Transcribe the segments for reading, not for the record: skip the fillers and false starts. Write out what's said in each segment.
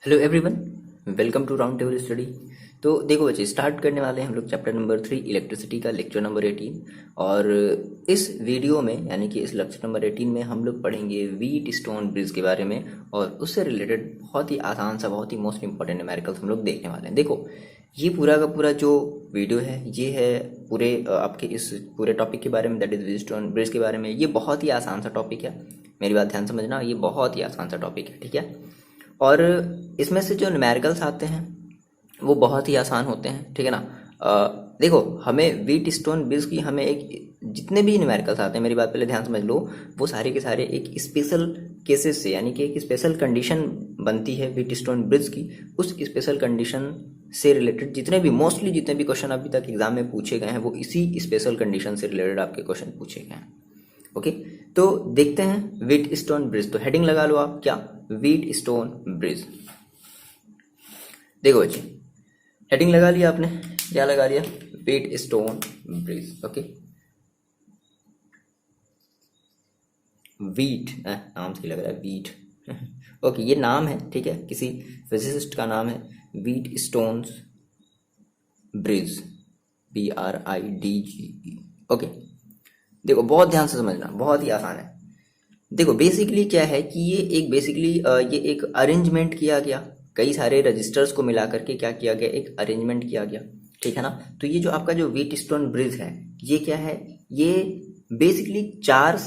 Hello everyone, welcome to round table study. तो देखो बच्चे, स्टार्ट करने वाले हैं हम लोग चैप्टर नंबर 3 इलेक्ट्रिसिटी का लेक्चर नंबर 18। और इस वीडियो में यानी कि इस लेक्चर नंबर 18 में हम लोग पढ़ेंगे व्हीट स्टोन ब्रिज के बारे में, और उससे रिलेटेड बहुत ही आसान सा, बहुत ही मोस्ट इंपॉर्टेंट न्यूमेरिकल्स हम लोग देखने वाले हैं। देखो, ये पूरा का पूरा जो वीडियो है ये है पूरे आपके इस पूरे टॉपिक के बारे में, that is wheat stone bridge के बारे में। ये बहुत ही आसान सा टॉपिक है, मेरी बात ध्यान समझना, ये बहुत ही आसान सा टॉपिक है, ठीक है। और इसमें से जो न्यूमेरिकल्स आते हैं वो बहुत ही आसान होते हैं, ठीक है ना। देखो, हमें व्हीट स्टोन ब्रिज की हमें एक जितने भी न्यूमेरिकल्स आते हैं, मेरी बात पहले ध्यान समझ लो, वो सारे के सारे एक स्पेशल केसेस से, यानी कि एक स्पेशल कंडीशन बनती है व्हीट स्टोन ब्रिज की। उस स्पेशल कंडीशन से रिलेटेड जितने भी क्वेश्चन अभी तक एग्जाम में पूछे गए हैं वो इसी स्पेशल कंडीशन से रिलेटेड आपके क्वेश्चन पूछे गए हैं। ओके, तो देखते हैं व्हीट स्टोन ब्रिज। तो हेडिंग लगा लो आप, क्या? Wheat stone bridge. देखो बच्चे, हेडिंग लगा लिया आपने, क्या लगा लिया? Wheat stone bridge. Okay, wheat नाम सही लग रहा है, व्हीट ओके, ये नाम है, ठीक है, किसी फिजिसिस्ट का नाम है, wheat stones bridge, BRIDGE। Okay, देखो बहुत ध्यान से समझना, बहुत ही आसान है। देखो बेसिकली क्या है कि ये एक अरेंजमेंट किया गया, कई सारे रजिस्टर्स को मिला करके क्या किया गया, एक अरेंजमेंट किया गया, ठीक है ना। तो ये जो आपका जो व्हीट स्टोन ब्रिज है, ये क्या है? ये बेसिकली चार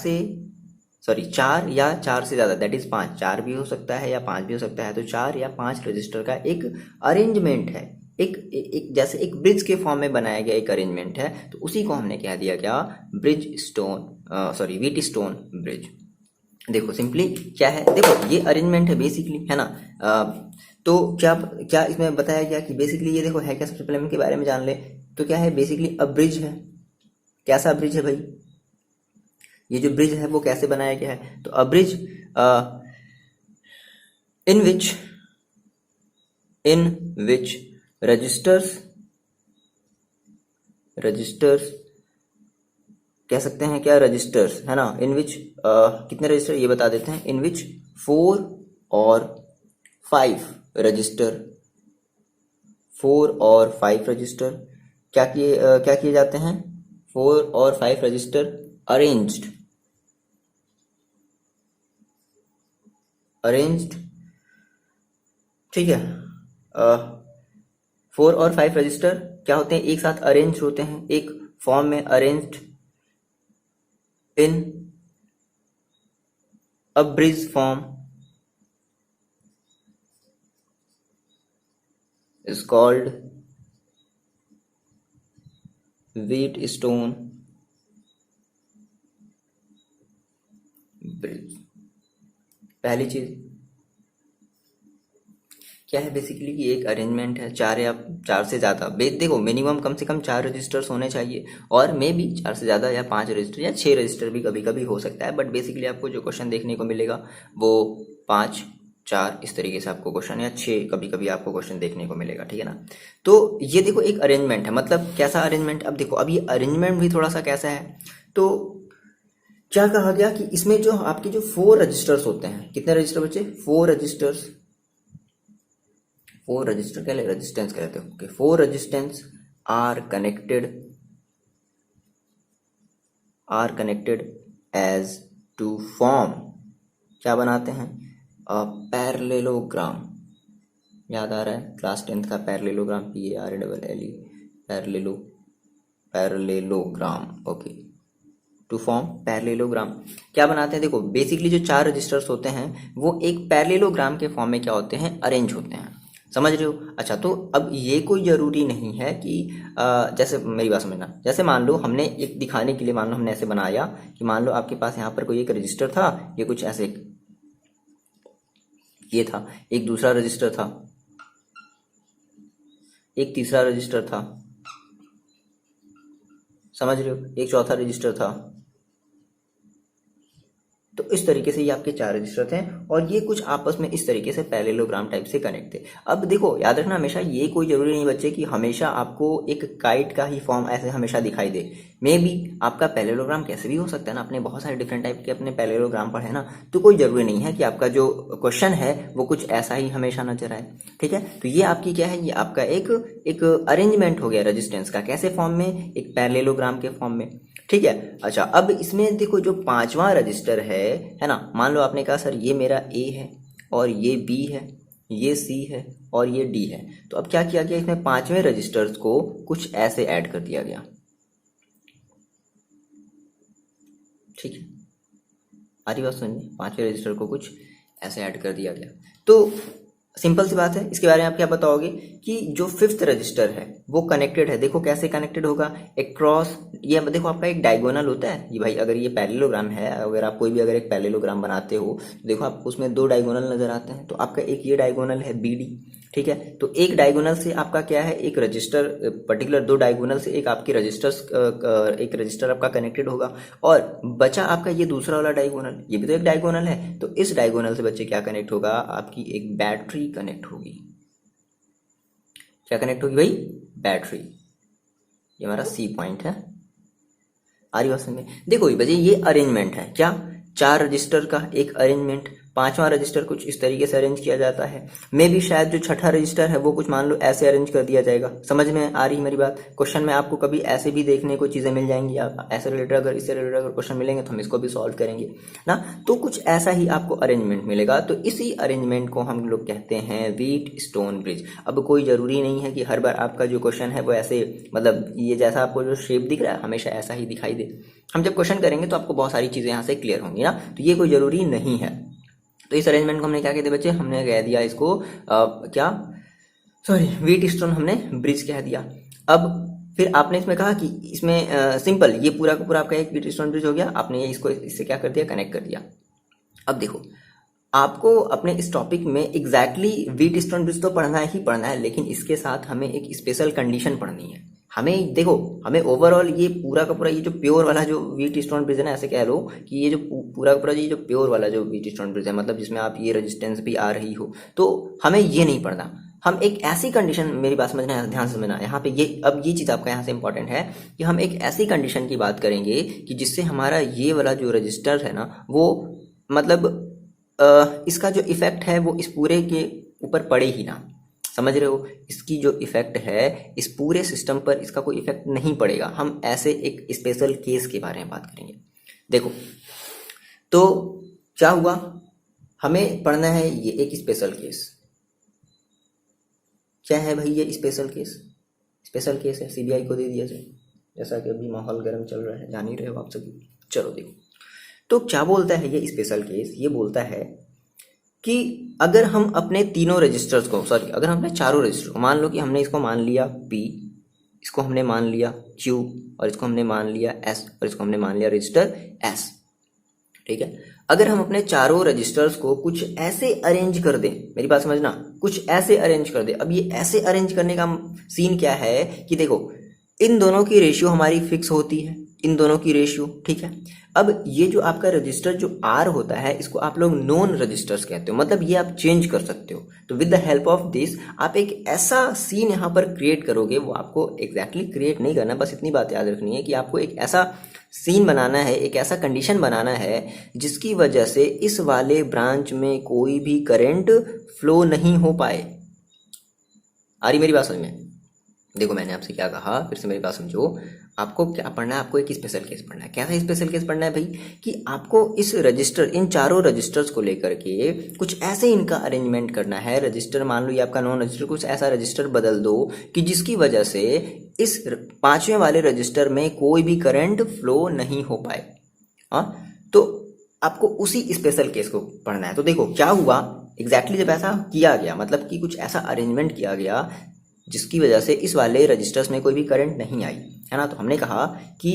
या चार से ज्यादा, दैट इज 5, 4 भी हो सकता है या 5 भी हो सकता है, तो 4 या 5 रजिस्टर का एक अरेंजमेंट है, एक जैसे एक ब्रिज के फॉर्म में बनाया गया एक अरेंजमेंट है। तो उसी को हमने कह दिया क्या? Wheat stone bridge. देखो सिंपली क्या है, देखो ये अरेंजमेंट है बेसिकली, है ना। तो क्या इसमें बताया गया कि बेसिकली ये देखो है क्या, सबसे पहले हम इनके बारे में जान ले। तो क्या है बेसिकली? अ ब्रिज है। कैसा ब्रिज है भाई? ये जो ब्रिज है वो कैसे बनाया गया है? तो अ ब्रिज इन विच रजिस्टर्स कह सकते हैं क्या? रजिस्टर्स, है ना। इन विच कितने रजिस्टर ये बता देते हैं, इन विच 4 और 5 रजिस्टर, 4 और 5 रजिस्टर क्या किए जाते हैं? 4 और 5 रजिस्टर अरेंज्ड, ठीक है। 4 और 5 रजिस्टर क्या होते हैं? एक साथ अरेंज होते हैं, एक फॉर्म में arranged in a bridge form is called wheat stone bridge. पहली चीज क्या है बेसिकली कि एक अरेंजमेंट है, 4 से ज्यादा, देखो मिनिमम कम से कम 4 रजिस्टर्स होने चाहिए, और मे भी 4 से ज्यादा या 5 रजिस्टर या 6 रजिस्टर भी कभी कभी हो सकता है। बट बेसिकली आपको जो क्वेश्चन देखने को मिलेगा वो 5, 4 इस तरीके से आपको क्वेश्चन, या 6 कभी कभी आपको क्वेश्चन देखने को मिलेगा, ठीक है ना। तो ये देखो एक अरेंजमेंट है, मतलब कैसा अरेंजमेंट? अब देखो, अब ये अरेंजमेंट भी थोड़ा सा कैसा है, तो क्या कहा गया कि इसमें जो आपके जो 4 रजिस्टर्स होते हैं, कितने रजिस्टर बच्चे? 4 रजिस्टर्स, 4 रजिस्टर क्या रेजिस्टेंस कहते हैं, okay. 4 resistance are connected as to form, क्या बनाते हैं? पैरेललोग्राम। याद आ रहा है क्लास 10th का parallelogram, PARLLE, parallelogram, okay, to form parallelogram. क्या बनाते हैं? देखो बेसिकली जो 4 रजिस्टर्स होते हैं वो एक पैरेललोग्राम के फॉर्म में क्या होते हैं? अरेंज होते हैं, समझ रहे हो? अच्छा, तो अब ये कोई जरूरी नहीं है कि जैसे मेरी बात समझना, जैसे मान लो हमने एक दिखाने के लिए, मान लो हमने ऐसे बनाया कि मान लो आपके पास यहाँ पर कोई एक रजिस्टर था, ये कुछ ऐसे ये था, एक दूसरा रजिस्टर था, एक तीसरा रजिस्टर था, समझ रहे हो, एक चौथा रजिस्टर था। तो इस तरीके से ये आपके 4 रजिस्टर थे, और ये कुछ आपस में इस तरीके से पैरेललोग्राम टाइप से कनेक्ट थे। अब देखो याद रखना, हमेशा ये कोई जरूरी नहीं बच्चे कि हमेशा आपको एक काइट का ही फॉर्म ऐसे हमेशा दिखाई दे, मे बी आपका पैरेललोग्राम कैसे भी हो सकता है ना, आपने बहुत सारे डिफरेंट टाइप के अपने पैरेललोग्राम पढ़े ना, तो कोई जरूरी नहीं है कि आपका जो क्वेश्चन है वो कुछ ऐसा ही हमेशा नजर आए। ठीक है, तो ये आपकी क्या है, ये आपका एक अरेंजमेंट हो गया रेजिस्टेंस का, कैसे फॉर्म में, एक पैरेललोग्राम के फॉर्म में। ठीक है, अच्छा अब इसमें देखो जो पांचवा रजिस्टर है ना, मान लो आपने कहा सर ये मेरा ए है और ये बी है, ये सी है और ये डी है, तो अब क्या किया गया, इसमें पांचवें रजिस्टर्स को कुछ ऐसे ऐड कर दिया गया। ठीक है, आ रही बात समझिए, पांचवें रजिस्टर को कुछ ऐसे ऐड कर दिया गया। तो सिंपल सी बात है, इसके बारे में आप क्या बताओगे कि जो फिफ्थ रजिस्टर है वो कनेक्टेड है। देखो कैसे कनेक्टेड होगा, एक क्रॉस, ये देखो आपका एक डायगोनल होता है ये भाई, अगर ये पैरेललोग्राम है, अगर आप कोई भी अगर एक पैरेललोग्राम बनाते हो तो देखो आपको उसमें दो डायगोनल नजर आते हैं, तो आपका एक ये डायगोनल है बी डी। ठीक है, तो एक डायगोनल से आपका क्या है, एक रजिस्टर पर्टिकुलर, दो डायगोनल से एक आपकी रजिस्टर्स, एक रजिस्टर आपका कनेक्टेड होगा, और बचा आपका ये दूसरा वाला डायगोनल, ये भी तो एक डायगोनल है, तो इस डायगोनल से बच्चे क्या कनेक्ट होगा, आपकी एक बैटरी कनेक्ट होगी। क्या कनेक्ट होगी भाई, बैटरी। ये हमारा सी पॉइंट है, आ रही बात समझ में। देखो बच्चे ये अरेंजमेंट है, क्या, चार रजिस्टर का एक अरेंजमेंट, पांचवा रजिस्टर कुछ इस तरीके से अरेंज किया जाता है। मे भी शायद जो छठा रजिस्टर है वो कुछ मान लो ऐसे अरेंज कर दिया जाएगा। समझ में आ रही मेरी बात, क्वेश्चन में आपको कभी ऐसे भी देखने को चीजें मिल जाएंगी, आप ऐसे रिलेटेड अगर इससे रिलेटेड अगर क्वेश्चन मिलेंगे तो हम इसको भी सॉल्व करेंगे ना, तो कुछ ऐसा ही आपको अरेंजमेंट मिलेगा। तो इसी अरेंजमेंट को हम लोग कहते हैं व्हीट स्टोन ब्रिज। अब कोई जरूरी नहीं है कि हर बार आपका जो क्वेश्चन है वो ऐसे, मतलब ये जैसा आपको जो शेप दिख रहा है हमेशा ऐसा ही दिखाई दे। हम जब क्वेश्चन करेंगे तो आपको बहुत सारी चीजें यहाँ से क्लियर होंगी ना, तो ये कोई जरूरी नहीं है। तो इस अरेंजमेंट को हमने क्या कहते बच्चे, हमने कह दिया इसको क्या, सॉरी, व्हीट स्टोन हमने ब्रिज कह दिया। अब फिर आपने इसमें कहा कि इसमें सिंपल ये पूरा का पूरा आपका एक व्हीट स्टोन ब्रिज हो गया, आपने ये इसको इससे क्या कर दिया, कनेक्ट कर दिया। अब देखो आपको अपने इस टॉपिक में एग्जैक्टली व्हीट स्टोन ब्रिज तो पढ़ना ही पढ़ना है, लेकिन इसके साथ हमें एक स्पेशल कंडीशन पढ़नी है। हमें देखो, हमें ओवरऑल ये पूरा का पूरा ये जो प्योर वाला जो व्हीट स्टोन ब्रिज है ना, ऐसे कह लो कि ये जो पूरा का पूरा ये जो प्योर वाला जो व्हीट स्टोन ब्रिज है, मतलब जिसमें आप ये रेजिस्टेंस भी आ रही हो, तो हमें ये नहीं पढ़ना। हम एक ऐसी कंडीशन, मेरी बात समझना, ध्यान से समझना यहाँ पे, ये अब ये चीज आपका यहाँ से इंपॉर्टेंट है कि हम एक ऐसी कंडीशन की बात करेंगे कि जिससे हमारा ये वाला जो रजिस्टर है ना, वो मतलब इसका जो इफेक्ट है वो इस पूरे के ऊपर पड़े ही ना। समझ रहे हो, इसकी जो इफेक्ट है इस पूरे सिस्टम पर इसका कोई इफेक्ट नहीं पड़ेगा। हम ऐसे एक स्पेशल केस के बारे में बात करेंगे। देखो तो क्या हुआ, हमें पढ़ना है ये एक स्पेशल केस। क्या है भाई ये स्पेशल केस, स्पेशल केस है, सीबीआई को दे दिया जाए, जैसा कि अभी माहौल गर्म चल रहा है, जान ही रहे हो आप सभी। चलो देखो, तो क्या बोलता है ये स्पेशल केस, ये बोलता है कि अगर हम अपने तीनों रजिस्टर्स को, सॉरी अगर हम अपने चारों रजिस्टर को, मान लो कि हमने इसको मान लिया P, इसको हमने मान लिया Q, और इसको हमने मान लिया S, और इसको हमने मान लिया रजिस्टर S। ठीक है, अगर हम अपने चारों रजिस्टर्स को कुछ ऐसे अरेंज कर दें, मेरी बात समझना, कुछ ऐसे अरेंज कर दे। अब ये ऐसे अरेंज करने का सीन क्या है कि देखो इन दोनों की रेशियो हमारी फिक्स होती है, इन दोनों की रेशियो। ठीक है, अब ये जो आपका रजिस्टर जो R होता है इसको आप लोग नॉन रजिस्टर्स कहते हो, मतलब ये आप चेंज कर सकते हो। तो with the help of this आप एक ऐसा सीन यहाँ पर क्रिएट करोगे, वो आपको एग्जैक्टली क्रिएट नहीं करना, बस इतनी बात याद रखनी है कि आपको एक ऐसा सीन बनाना है, एक ऐसा कंडीशन बनाना है जिसकी वजह से इस वाले ब्रांच में कोई भी करंट फ्लो नहीं हो पाए। आ रही मेरी बात समझ में? देखो मैंने आपसे क्या कहा, फिर से मेरी बात समझो। आपको क्या पढ़ना है, आपको एक स्पेशल केस पढ़ना है। कैसा स्पेशल केस पढ़ना है भाई, कि आपको इस रजिस्टर, इन चारों रजिस्टर्स को लेकर के कुछ ऐसे इनका अरेंजमेंट करना है। रजिस्टर मान लो ये आपका नॉन रजिस्टर, कुछ ऐसा रजिस्टर बदल दो कि जिसकी वजह से इस पांचवें वाले रजिस्टर में कोई भी करंट फ्लो नहीं हो पाए। हाँ, तो आपको उसी स्पेशल केस को पढ़ना है। तो देखो क्या हुआ एग्जैक्टली जब ऐसा किया गया, मतलब कि कुछ ऐसा अरेंजमेंट किया गया जिसकी वजह से इस वाले रजिस्टर्स में कोई भी करंट नहीं आई, है ना। तो हमने कहा कि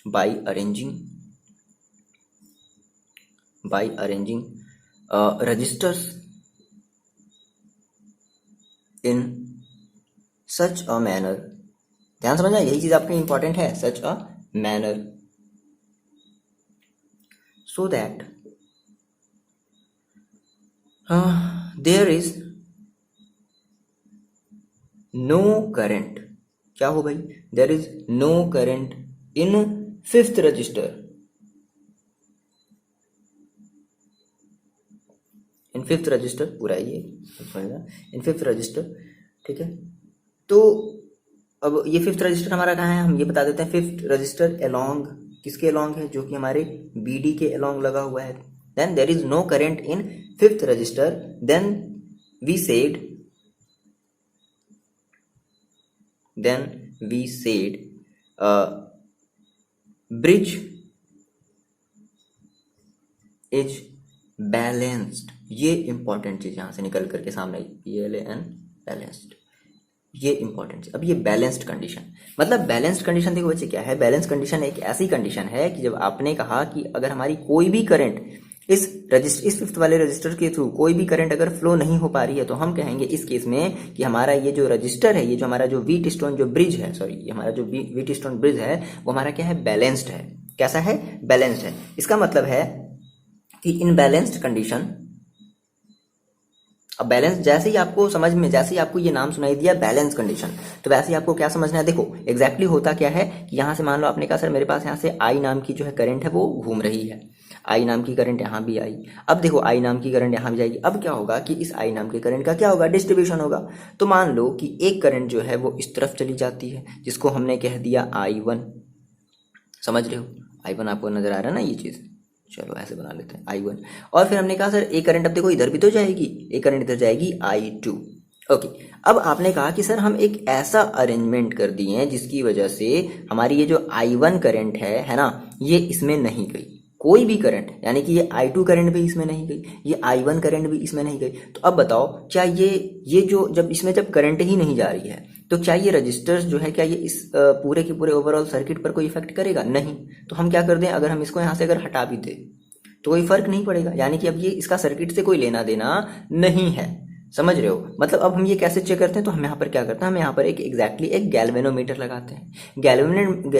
by arranging registers in such a manner, ध्यान समझना यही चीज आपके इंपॉर्टेंट है, such a manner so that there is no current. क्या हो भाई, there is no current in fifth register, in fifth register पूरा ये इन फिफ्थ रजिस्टर, ठीक है। तो अब ये फिफ्थ रजिस्टर हमारा कहाँ है, हम ये बता देते हैं। फिफ्थ रजिस्टर अलोंग, किसके अलोंग है, जो कि हमारे बीडी के अलोंग लगा हुआ है। Then there is no current in fifth resistor, then we said bridge is balanced. ये इंपॉर्टेंट चीज यहां से निकल करके सामने आई, PLAN बैलेंस्ड, ये इंपॉर्टेंट चीज। अब ये बैलेंस्ड कंडीशन, मतलब बैलेंस्ड कंडीशन देखो बच्चे क्या है, बैलेंस्ड कंडीशन एक ऐसी कंडीशन है कि जब आपने कहा कि अगर हमारी कोई भी करंट इस फिफ्थ वाले रजिस्टर के थ्रू कोई भी करंट अगर फ्लो नहीं हो पा रही है, तो हम कहेंगे इस केस में कि हमारा ये जो रजिस्टर है, ये जो हमारा जो व्हीट स्टोन जो ब्रिज है, सॉरी ये हमारा जो व्हीट स्टोन ब्रिज है, वो हमारा क्या है, बैलेंस्ड है। कैसा है, बैलेंस्ड है। इसका मतलब है कि इन बैलेंस्ड कंडीशन, अब बैलेंस जैसे ही आपको समझ में, जैसे ही आपको ये नाम सुनाई दिया बैलेंस कंडीशन, तो वैसे ही आपको क्या समझना है। देखो एग्जैक्टली होता क्या है कि यहाँ से मान लो आपने कहा सर मेरे पास यहाँ से आई नाम की जो है करंट है वो घूम रही है, आई नाम की करंट यहाँ भी आई। अब देखो आई नाम की करंट यहाँ भी जाएगी। अब क्या होगा कि इस आई नाम की करंट का क्या होगा, डिस्ट्रीब्यूशन होगा। तो मान लो कि एक करंट जो है वो इस तरफ चली जाती है, जिसको हमने कह दिया I1। समझ रहे हो, I1 आपको नजर आ रहा है ना ये चीज, चलो ऐसे बना लेते हैं I1। और फिर हमने कहा सर एक करंट अब देखो इधर भी तो जाएगी, एक करंट इधर जाएगी I2। ओके, अब आपने कहा कि सर हम एक ऐसा अरेंजमेंट कर दिए हैं जिसकी वजह से हमारी ये जो I1 करंट है ना, ये इसमें नहीं गई कोई भी करंट, यानी कि ये I2 करंट भी इसमें नहीं गई, ये I1 करंट भी इसमें नहीं गई। तो अब बताओ क्या ये जो जब इसमें जब करंट ही नहीं जा रही है, तो क्या ये रजिस्टर्स जो है क्या ये इस पूरे के पूरे ओवरऑल सर्किट पर कोई इफेक्ट करेगा, नहीं। तो हम क्या कर दें, अगर हम इसको यहाँ से अगर हटा भी दें तो कोई फर्क नहीं पड़ेगा, यानी कि अब ये इसका सर्किट से कोई लेना देना नहीं है। समझ रहे हो, मतलब अब हम ये कैसे चेक करते हैं, तो हम यहाँ पर क्या करते हैं, हम यहाँ पर एक एग्जैक्टली एक गैल्वेनोमीटर लगाते हैं।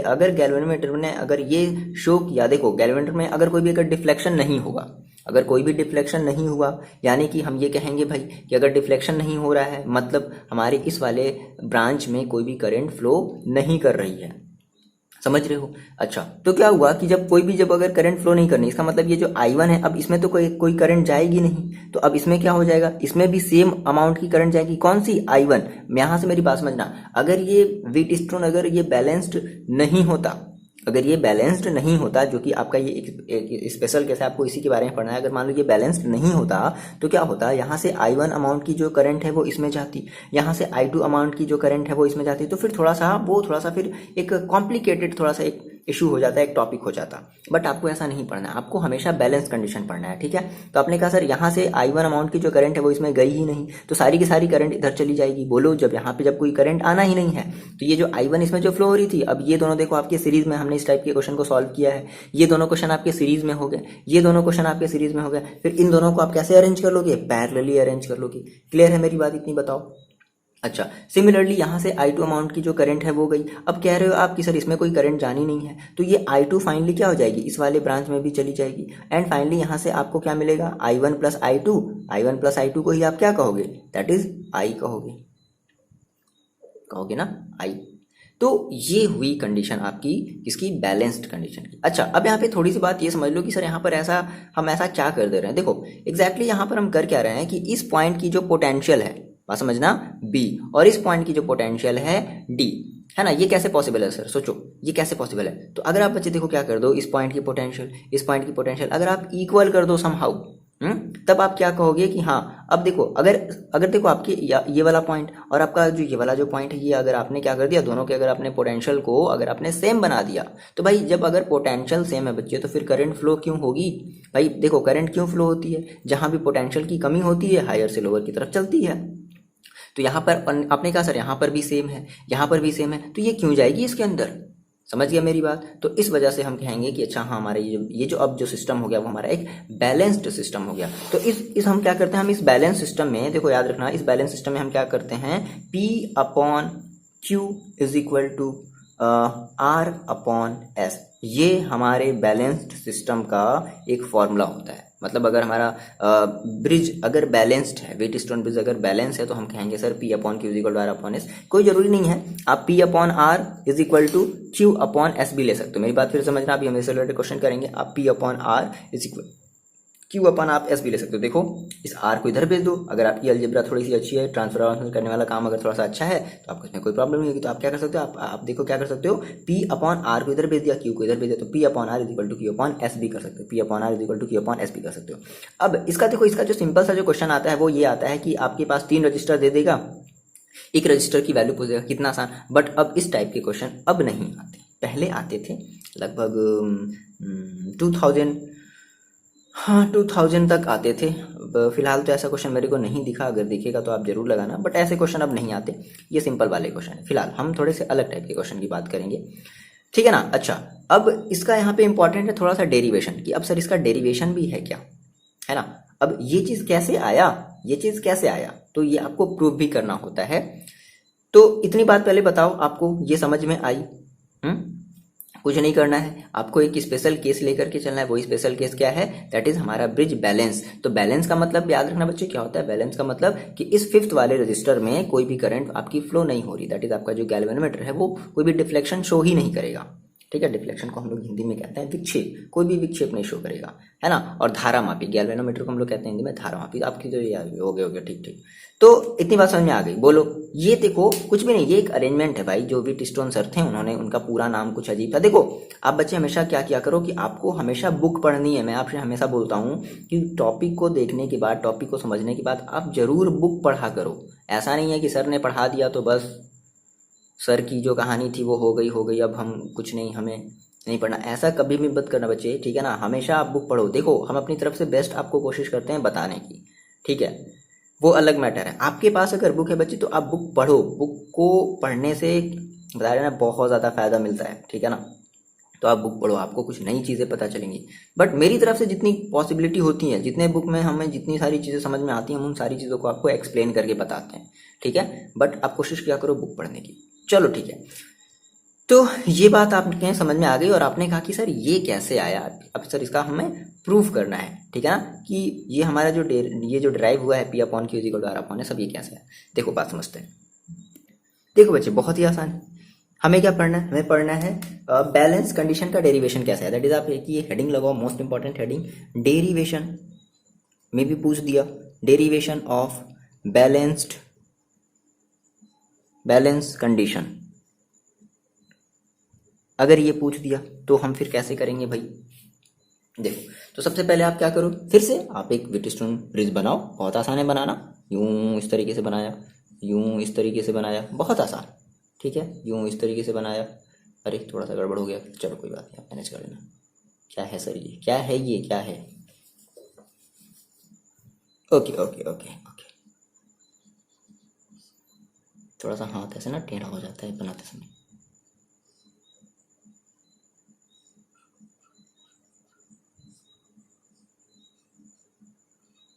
अगर गैल्वेनोमीटर ने अगर ये शो किया, देखो गैल्वेनोमीटर में अगर कोई भी अगर डिफ्लेक्शन नहीं होगा, अगर कोई भी डिफ्लेक्शन नहीं हुआ, यानी कि हम ये कहेंगे भाई कि अगर डिफ्लेक्शन नहीं हो रहा है, मतलब हमारे इस वाले ब्रांच में कोई भी करंट फ्लो नहीं कर रही है। समझ रहे हो। अच्छा, तो क्या हुआ कि जब अगर करंट फ्लो नहीं करनी, इसका मतलब ये जो I1 है, अब इसमें तो कोई करंट जाएगी नहीं, तो अब इसमें क्या हो जाएगा, इसमें भी सेम अमाउंट की करंट जाएगी। कौन सी, I1। यहां से मेरी बात समझना, अगर ये व्हीट स्टोन अगर ये बैलेंस्ड नहीं होता, अगर ये बैलेंस्ड नहीं होता, जो कि आपका ये एक स्पेशल केस है, आपको इसी के बारे में पढ़ना है। अगर मान लो ये बैलेंस्ड नहीं होता तो क्या होता, यहाँ से I1 अमाउंट की जो करंट है वो इसमें जाती, यहाँ से I2 अमाउंट की जो करंट है वो इसमें जाती, तो फिर थोड़ा सा फिर एक कॉम्प्लिकेटेड थोड़ा सा एक इशू हो जाता है, एक टॉपिक हो जाता। बट आपको ऐसा नहीं पढ़ना है, आपको हमेशा बैलेंस कंडीशन पढ़ना है, ठीक है। तो आपने कहा सर यहाँ से I1 अमाउंट की जो करंट है वो इसमें गई ही नहीं, तो सारी की सारी करंट इधर चली जाएगी। बोलो जब यहाँ पे जब कोई करंट आना ही नहीं है, तो ये जो I1 इसमें जो फ्लो हो रही थी, अब ये दोनों देखो आपके सीरीज में, हमने इस टाइप के क्वेश्चन को सॉल्व किया है, ये दोनों क्वेश्चन आपके सीरीज में हो गए, ये दोनों क्वेश्चन आपके सीरीज में हो गए। फिर इन दोनों को आप कैसे अरेंज कर लोगे, पैरेलली अरेंज कर लोगे। क्लियर है मेरी बात, इतनी बताओ। अच्छा, सिमिलरली यहाँ से I2 अमाउंट की जो करंट है वो गई। अब कह रहे हो आप कि सर इसमें कोई करंट जानी नहीं है, तो ये I2 फाइनली क्या हो जाएगी, इस वाले ब्रांच में भी चली जाएगी। एंड फाइनली यहाँ से आपको क्या मिलेगा, I1 प्लस I2 को ही आप क्या कहोगे, दैट इज I कहोगे ना, I। तो ये हुई कंडीशन आपकी इसकी बैलेंस्ड कंडीशन की। अच्छा, अब यहाँ पे थोड़ी सी बात ये समझ लो कि सर यहाँ पर हम ऐसा क्या कर दे रहे हैं। देखो एग्जैक्टली यहाँ पर हम कर क्या रहे हैं कि इस पॉइंट की जो पोटेंशियल है, बात समझना, B, और इस पॉइंट की जो पोटेंशियल है D, है ना, ये कैसे पॉसिबल है सर, सोचो ये कैसे पॉसिबल है। तो अगर आप बच्चे देखो क्या कर दो, इस पॉइंट की पोटेंशियल अगर आप इक्वल कर दो समहाउ, तब आप क्या कहोगे कि हाँ, अब देखो अगर देखो आपके ये वाला पॉइंट और आपका जो ये वाला जो पॉइंट है, ये अगर आपने क्या कर दिया, दोनों के अगर आपने पोटेंशियल को अगर आपने सेम बना दिया, तो भाई जब अगर पोटेंशियल सेम है बच्चे, तो फिर करंट फ्लो क्यों होगी। भाई देखो करंट क्यों फ्लो होती है, जहां भी पोटेंशियल की कमी होती है हायर से लोअर की तरफ चलती है। तो यहाँ पर आपने कहा सर यहाँ पर भी सेम है, यहाँ पर भी सेम है, तो ये क्यों जाएगी इसके अंदर। समझ गया मेरी बात। तो इस वजह से हम कहेंगे कि अच्छा हाँ, हमारा ये जो अब जो सिस्टम हो गया वो हमारा एक बैलेंस्ड सिस्टम हो गया। तो इस हम क्या करते हैं, हम इस बैलेंस सिस्टम में, देखो याद रखना, इस बैलेंस सिस्टम में हम क्या करते हैं, P/Q is equal to R/S, ये हमारे बैलेंस्ड सिस्टम का एक फॉर्मूला होता है। मतलब अगर हमारा ब्रिज अगर बैलेंस्ड है, वेट स्टोन ब्रिज अगर बैलेंस है तो हम कहेंगे sir P upon Q is equal to R upon S. कोई जरूरी नहीं है, आप P upon R is equal to Q upon S भी ले सकते हो। मेरी बात फिर समझना, अभी हम इससे रिलेटेड क्वेश्चन करेंगे। आप P upon R is equal Q upon आप एस भी ले सकते हो। देखो इस आर को इधर भेज दो, अगर आपकी अलजेब्रा थोड़ी सी अच्छी है, ट्रांसफर करने वाला काम अगर थोड़ा सा अच्छा है तो आपको इसमें कोई प्रॉब्लम नहीं होगी। तो आप क्या कर सकते हो, आप देखो क्या कर सकते हो, पी अपॉन आर को इधर भेज दिया, क्यू को इधर भेज दिया, तो P upon R is equal to Q upon S भी कर सकते हो, P upon R is equal to Q upon S भी कर सकते हो। अब इसका देखो, इसका जो सिंपल सा जो क्वेश्चन आता है वो ये आता है कि आपके पास 3 रजिस्टर दे देगा, एक रजिस्टर की वैल्यू पूछ देगा, कितना आसान। बट अब इस टाइप के क्वेश्चन अब नहीं आते, पहले आते थे लगभग 2000, हाँ 2000 तक आते थे। फिलहाल तो ऐसा क्वेश्चन मेरे को नहीं दिखा, अगर दिखेगा तो आप जरूर लगाना, बट ऐसे क्वेश्चन अब नहीं आते, ये सिंपल वाले क्वेश्चन है। फिलहाल हम थोड़े से अलग टाइप के क्वेश्चन की बात करेंगे, ठीक है ना। अच्छा, अब इसका यहाँ पे इंपॉर्टेंट है थोड़ा सा डेरिवेशन की। अब सर इसका डेरिवेशन भी है क्या, है ना। अब ये चीज कैसे आया, ये चीज कैसे आया, तो ये आपको प्रूव भी करना होता है। तो इतनी बात पहले बताओ, आपको ये समझ में आई? कुछ नहीं करना है, आपको एक स्पेशल केस लेकर के चलना है। वही स्पेशल केस क्या है, दैट इज हमारा ब्रिज बैलेंस। तो बैलेंस का मतलब याद रखना बच्चे क्या होता है, बैलेंस का मतलब कि इस 5th वाले रजिस्टर में कोई भी करंट आपकी फ्लो नहीं हो रही, दैट इज आपका जो गैल्वेनोमीटर है वो कोई भी डिफ्लेक्शन शो ही नहीं करेगा, ठीक है। डिफ्लेक्शन को हम लोग हिंदी में कहते हैं विक्षेप, कोई भी विक्षेप नहीं शो करेगा, है ना। और धारा मापी, गैल्वेनोमीटर को हम लोग कहते हैं हिंदी में धारा मापी। आपकी तो ये हो गया ठीक ठीक। तो इतनी बात समझ में आ गई, बोलो। ये देखो कुछ भी नहीं, ये एक अरेंजमेंट है भाई, जो भी टिस्टोन सर थे उन्होंने, उनका पूरा नाम कुछ अजीब था। देखो आप बच्चे हमेशा क्या किया करो कि आपको हमेशा बुक पढ़नी है। मैं आपसे हमेशा बोलता हूँ कि टॉपिक को देखने के बाद, टॉपिक को समझने के बाद आप जरूर बुक पढ़ा करो। ऐसा नहीं है कि सर ने पढ़ा दिया तो बस सर की जो कहानी थी वो हो गई, अब हम कुछ नहीं, हमें नहीं पढ़ना, ऐसा कभी भी मत करना बच्चे, ठीक है ना। हमेशा आप बुक पढ़ो। देखो हम अपनी तरफ से बेस्ट आपको कोशिश करते हैं बताने की, ठीक है, वो अलग मैटर है। आपके पास अगर बुक है बच्चे तो आप बुक पढ़ो, बुक को पढ़ने से बता रहे ना बहुत ज़्यादा फायदा मिलता है, ठीक है ना। तो आप बुक पढ़ो, आपको कुछ नई चीज़ें पता चलेंगी। बट मेरी तरफ से जितनी पॉसिबिलिटी होती है, जितने बुक में हमें जितनी सारी चीज़ें समझ में आती हैं, हम उन सारी चीज़ों को आपको एक्सप्लेन करके बताते हैं, ठीक है। बट आप कोशिश किया करो बुक पढ़ने की। चलो ठीक है, तो ये बात आपके समझ में आ गई और आपने कहा कि सर ये कैसे आया। अब सर इसका हमें प्रूफ करना है, ठीक है ना, कि ये हमारा जो ये जो ड्राइव हुआ है P upon Q is equal to R upon S, सब ये कैसे है। देखो बात समझते हैं। देखो बच्चे बहुत ही आसान है, हमें क्या पढ़ना है, हमें पढ़ना है बैलेंस कंडीशन का डेरिवेशन कैसे है। दैट इज आप ये हेडिंग लगाओ, मोस्ट इंपॉर्टेंट हेडिंग, डेरिवेशन में भी पूछ दिया, डेरिवेशन ऑफ बैलेंस कंडीशन अगर ये पूछ दिया तो हम फिर कैसे करेंगे भाई। देखो तो सबसे पहले आप क्या करो, फिर से आप एक व्हीटस्टोन ब्रिज बनाओ। बहुत आसान है बनाना, यूं इस तरीके से बनाया, यूं इस तरीके से बनाया, बहुत आसान, ठीक है। यूं इस तरीके से बनाया, अरे थोड़ा सा गड़बड़ हो गया, चलो कोई बात नहीं, आप मैनेज कर लेना। क्या है सर, ये क्या है, ये क्या है, ओके ओके ओके ओके। थोड़ा सा हाथ ऐसे ना टेढ़ा हो जाता है बनाते समय।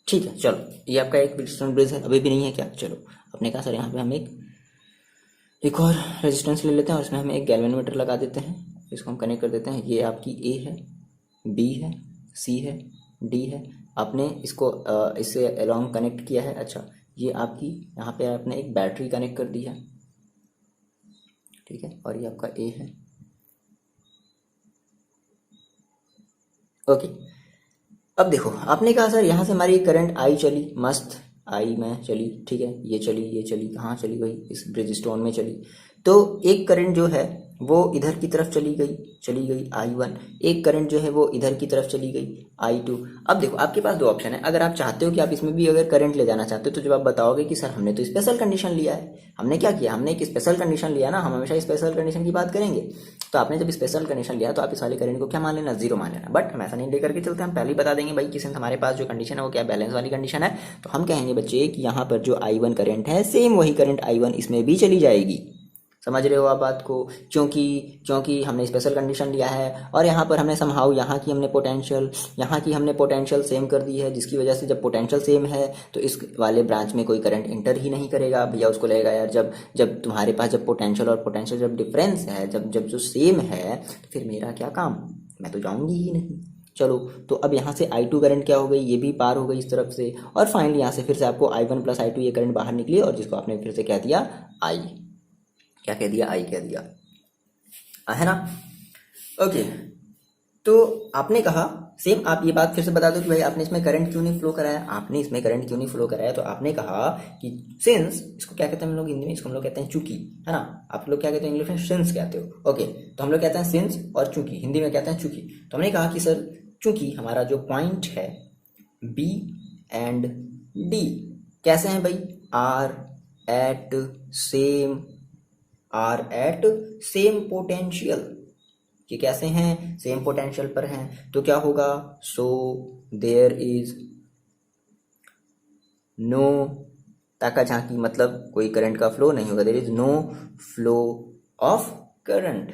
ठीक है चलो, ये आपका एक व्हीटस्टोन ब्रिज है, अभी भी नहीं है क्या, चलो अपने कहा सर यहाँ पे हम एक और रेजिस्टेंस ले लेते हैं और इसमें हम एक गैल्वेनोमीटर लगा देते हैं, इसको हम कनेक्ट कर देते हैं। ये आपकी ए है, बी है, सी है, डी है। आपने इसको इससे अलोंग कनेक्ट किया है। अच्छा, ये आपकी यहाँ पे आपने एक बैटरी कनेक्ट कर दी है, ठीक है, और ये आपका ए है, ओके। अब देखो आपने कहा सर यहाँ से हमारी करंट आई चली, मस्त आई में चली, ठीक है, ये चली कहाँ चली भाई, इस ब्रिज स्टोन में चली। तो एक करंट जो है वो इधर की तरफ चली गई I1, एक करंट जो है वो इधर की तरफ चली गई I2। अब देखो आपके पास दो ऑप्शन है, अगर आप चाहते हो कि आप इसमें भी अगर करंट ले जाना चाहते हो तो जब आप बताओगे कि सर हमने तो स्पेशल कंडीशन लिया है, हमने क्या किया, हमने एक स्पेशल कंडीशन लिया ना, हम हमेशा स्पेशल कंडीशन की बात करेंगे। तो आपने जब स्पेशल कंडीशन लिया तो आप इस वाले करंट को क्या मान लेना, जीरो मान लेना। बट हम ऐसा नहीं लेकर के चलते, हम पहले ही बता देंगे भाई कि सिंस हमारे पास जो कंडीशन है वो क्या बैलेंस वाली कंडीशन है, तो हम कहेंगे बच्चे कि यहाँ पर जो I1 करंट है सेम वही करंट I1 इसमें भी चली जाएगी। समझ रहे हो आप बात को, क्योंकि हमने स्पेशल कंडीशन लिया है और यहाँ पर हमने समहाउ यहाँ की हमने पोटेंशियल सेम कर दी है, जिसकी वजह से जब पोटेंशियल सेम है तो इस वाले ब्रांच में कोई करंट इंटर ही नहीं करेगा। भैया उसको लगेगा यार जब तुम्हारे पास जब पोटेंशियल और पोटेंशियल जब डिफरेंस है, जब जो सेम है तो फिर मेरा क्या काम, मैं तो जाऊंगी ही नहीं। चलो तो अब यहाँ से I2 करंट क्या हो गई, ये भी पार हो गई इस तरफ से, और फाइनली यहाँ से फिर से आपको I1 प्लस I2 ये करंट बाहर निकली, और जिसको आपने फिर से क्या दिया, I, क्या कह दिया, I कह दिया, है ना। ओके, तो आपने कहा सेम, आप ये बात फिर से बता दो कि भाई आपने इसमें करंट क्यों नहीं फ्लो कराया, आपने इसमें करंट क्यों नहीं फ्लो कराया। तो आपने कहा कि सिंस, इसको क्या कहते हैं हम लोग हिंदी में, इसको हम लोग कहते हैं चूंकि, है ना। आप लोग क्या कहते हैं इंग्लिश में, सिंस कहते हो। ओके, तो हम लोग कहते हैं सिंस और चूंकि, हिंदी में कहते हैं चूंकि। तो हमने कहा कि सर चूंकि हमारा जो पॉइंट है बी एंड डी कैसे हैं भाई, आर एट सेम पोटेंशियल, कि कैसे हैं, सेम पोटेंशियल पर हैं। तो क्या होगा, सो देयर इज नो ताका झांकी, मतलब कोई करंट का फ्लो नहीं होगा, there is no flow of current.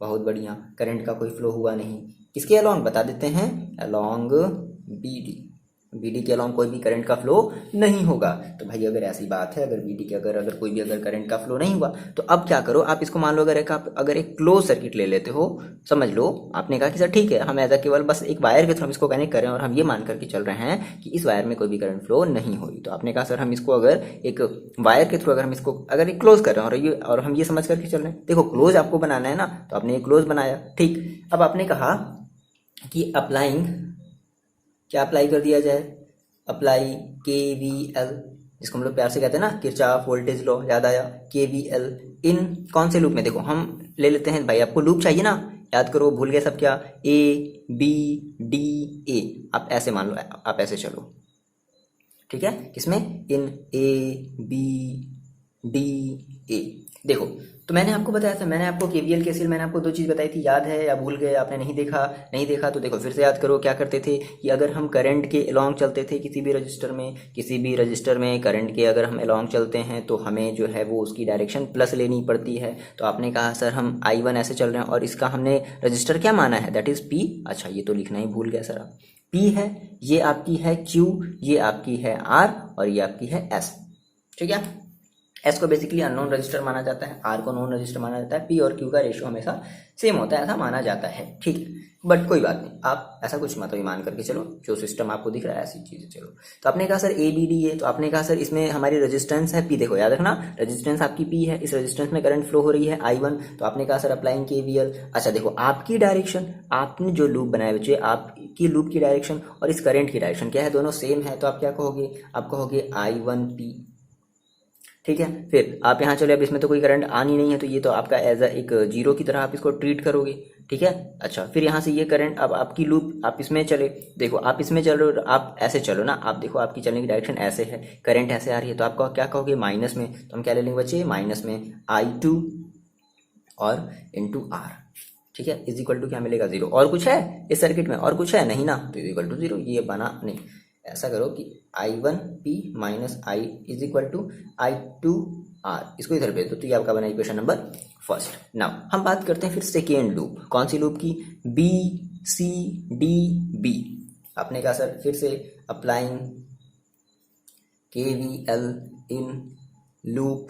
बहुत बढ़िया, करंट का कोई फ्लो हुआ नहीं, किसके अलोंग बता देते हैं, अलोंग बीडी, बीडी के अलोंग कोई भी करंट का फ्लो नहीं होगा। तो भाई अगर ऐसी बात है, अगर बीडी के अगर कोई भी अगर करंट का फ्लो नहीं हुआ, तो अब क्या करो आप इसको मान लो, अगर एक क्लोज सर्किट ले लेते हो, समझ लो आपने कहा कि सर ठीक है हम ऐसा केवल बस एक वायर के थ्रू हम इसको कनेक्ट करें और हम ये मान करके चल रहे हैं कि इस वायर में कोई भी करंट फ्लो नहीं होगी। तो आपने कहा सर हम इसको अगर एक वायर के थ्रू अगर हम इसको अगर एक क्लोज कर रहे हैं और हम ये समझ करके चल रहे हैं, देखो क्लोज आपको बनाना है ना, तो आपने एक क्लोज बनाया, ठीक। अब आपने कहा कि अप्लाइंग, क्या अप्लाई कर दिया जाए, अप्लाई KVL, जिसको हम लोग प्यार से कहते हैं ना किरचॉफ वोल्टेज लॉ, याद आया, KVL इन कौन से लूप में, देखो हम ले लेते हैं भाई, आपको लूप चाहिए ना, याद करो, भूल गए सब क्या, ABDA, आप ऐसे मान लो, आप ऐसे चलो, ठीक है, किसमें, इन ABDA। देखो तो मैंने आपको बताया था, मैंने आपको KVL KCL मैंने आपको दो चीज़ बताई थी, याद है या भूल गए, आपने नहीं देखा तो देखो फिर से याद करो। क्या करते थे कि अगर हम करंट के अलोंग चलते थे किसी भी रजिस्टर में करंट के अगर हम अलोंग चलते हैं तो हमें जो है वो उसकी डायरेक्शन प्लस लेनी पड़ती है। तो आपने कहा सर हम I1 ऐसे चल रहे हैं और इसका हमने रजिस्टर क्या माना है, दैट इज़ P। अच्छा ये तो लिखना ही भूल गया सर, आप P है, ये आपकी है Q, ये आपकी है R और ये आपकी है S, ठीक है। एस को बेसिकली अननोन रजिस्टर माना जाता है, आर को नोन रजिस्टर माना जाता है, पी और क्यू का रेशियो हमेशा सेम होता है, ऐसा माना जाता है, ठीक है। बट कोई बात नहीं, आप ऐसा कुछ मत मान करके चलो, जो सिस्टम आपको दिख रहा है ऐसी चीजें चलो। तो आपने कहा सर ABD है, तो आपने कहा सर इसमें हमारी रेजिस्टेंस है P, देखो याद रखना रेजिस्टेंस आपकी P है, इस रेजिस्टेंस में करंट फ्लो हो रही है I1। तो आपने कहा सर अप्लाइंग KVL। अच्छा देखो आपकी डायरेक्शन, आपने जो लूप बनाए बच्चे, आपकी लूप की डायरेक्शन और इस करंट की डायरेक्शन क्या है, दोनों सेम है, तो आप क्या कहोगे, आप कहोगे I1P, ठीक है। फिर आप यहाँ चले, अब इसमें तो कोई करंट आनी नहीं है, तो ये तो आपका एज अ एक जीरो की तरह आप इसको ट्रीट करोगे, ठीक है। अच्छा फिर यहाँ से ये करंट, अब आपकी लूप आप इसमें चले, देखो आप इसमें चल रहे हो, आप ऐसे चलो ना, आप देखो आपकी चलने की डायरेक्शन ऐसे है, करंट ऐसे आ रही है, तो आपको क्या कहोगे, माइनस में, तो हम क्या ले लेंगे बच्चे, माइनस में I2 और इंटू R, ठीक है, इज इक्वल टू क्या मिलेगा, जीरो। और कुछ है इस सर्किट में, और कुछ है नहीं ना, तो इज इक्वल टू जीरो, ये बना नहीं। ऐसा करो कि I1P minus I is equal to I2R, इसको इधर भेज दो, तो ये आपका बना इक्वेशन नंबर फर्स्ट। नाउ हम बात करते हैं फिर सेकेंड लूप, कौन सी लूप की, BCDB। आपने कहा सर फिर से applying KVL in loop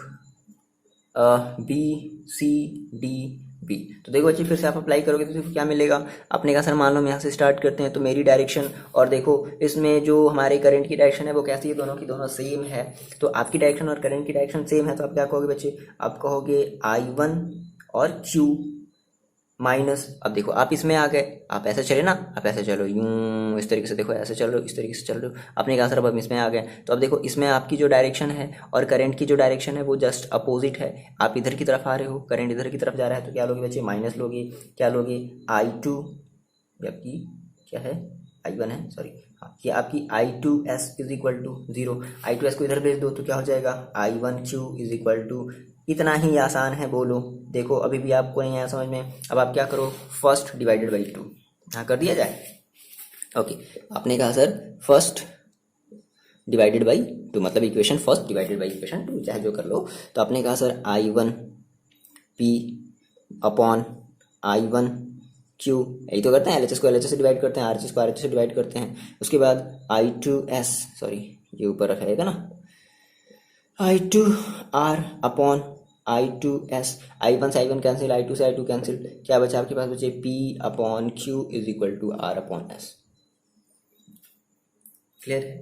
BCDB। तो देखो बच्चे फिर से आप अप्लाई करोगे तो देखो क्या मिलेगा। आपने कहा सर मान लो हम यहाँ से स्टार्ट करते हैं, तो मेरी डायरेक्शन और देखो इसमें जो हमारे करंट की डायरेक्शन है वो कैसी है, दोनों की दोनों सेम है। तो आपकी डायरेक्शन और करंट की डायरेक्शन सेम है, तो आप क्या कहोगे बच्चे, आप कहोगे I1 और Q माइनस। अब देखो आप इसमें आ गए, आप ऐसे चले ना, आप ऐसे चलो यूं, इस तरीके से देखो ऐसे चल रहे हो, इस तरीके से चल रहे हो। आपने कहा सर अब हम इसमें आ गए, तो अब देखो इसमें आपकी जो डायरेक्शन है और करंट की जो डायरेक्शन है वो जस्ट अपोजिट है। आप इधर की तरफ आ रहे हो, करंट इधर की तरफ जा रहा है, तो क्या लोगे बच्चे, माइनस लोगे। क्या लोगे, I2, जबकि क्या है I1 है, सॉरी हाँ, ये आपकी I2S is equal to zero. I2S को इधर भेज दो तो क्या हो जाएगा, I1Q इज इक्वल टू, इतना ही आसान है, बोलो। देखो अभी भी आपको नहीं आया समझ में, अब आप क्या करो, फर्स्ट डिवाइडेड बाई टू, हाँ कर दिया जाए। ओके आपने कहा sir first divided by two, मतलब equation first divided by equation two, चाहे जो कर लो। तो आपने कहा सर I1P अपॉन I1Q, यही तो करते हैं, LHS को LHS से डिवाइड करते हैं, RHS को RHS से डिवाइड करते हैं। उसके बाद I2S, सॉरी ये ऊपर रखा रहेगा ना, I2R अपॉन I2S, I1 से I1 कैंसिल, I2 से I2 कैंसिल, क्या बचा आपके पास बचे P upon Q is equal to R upon S। Clear है?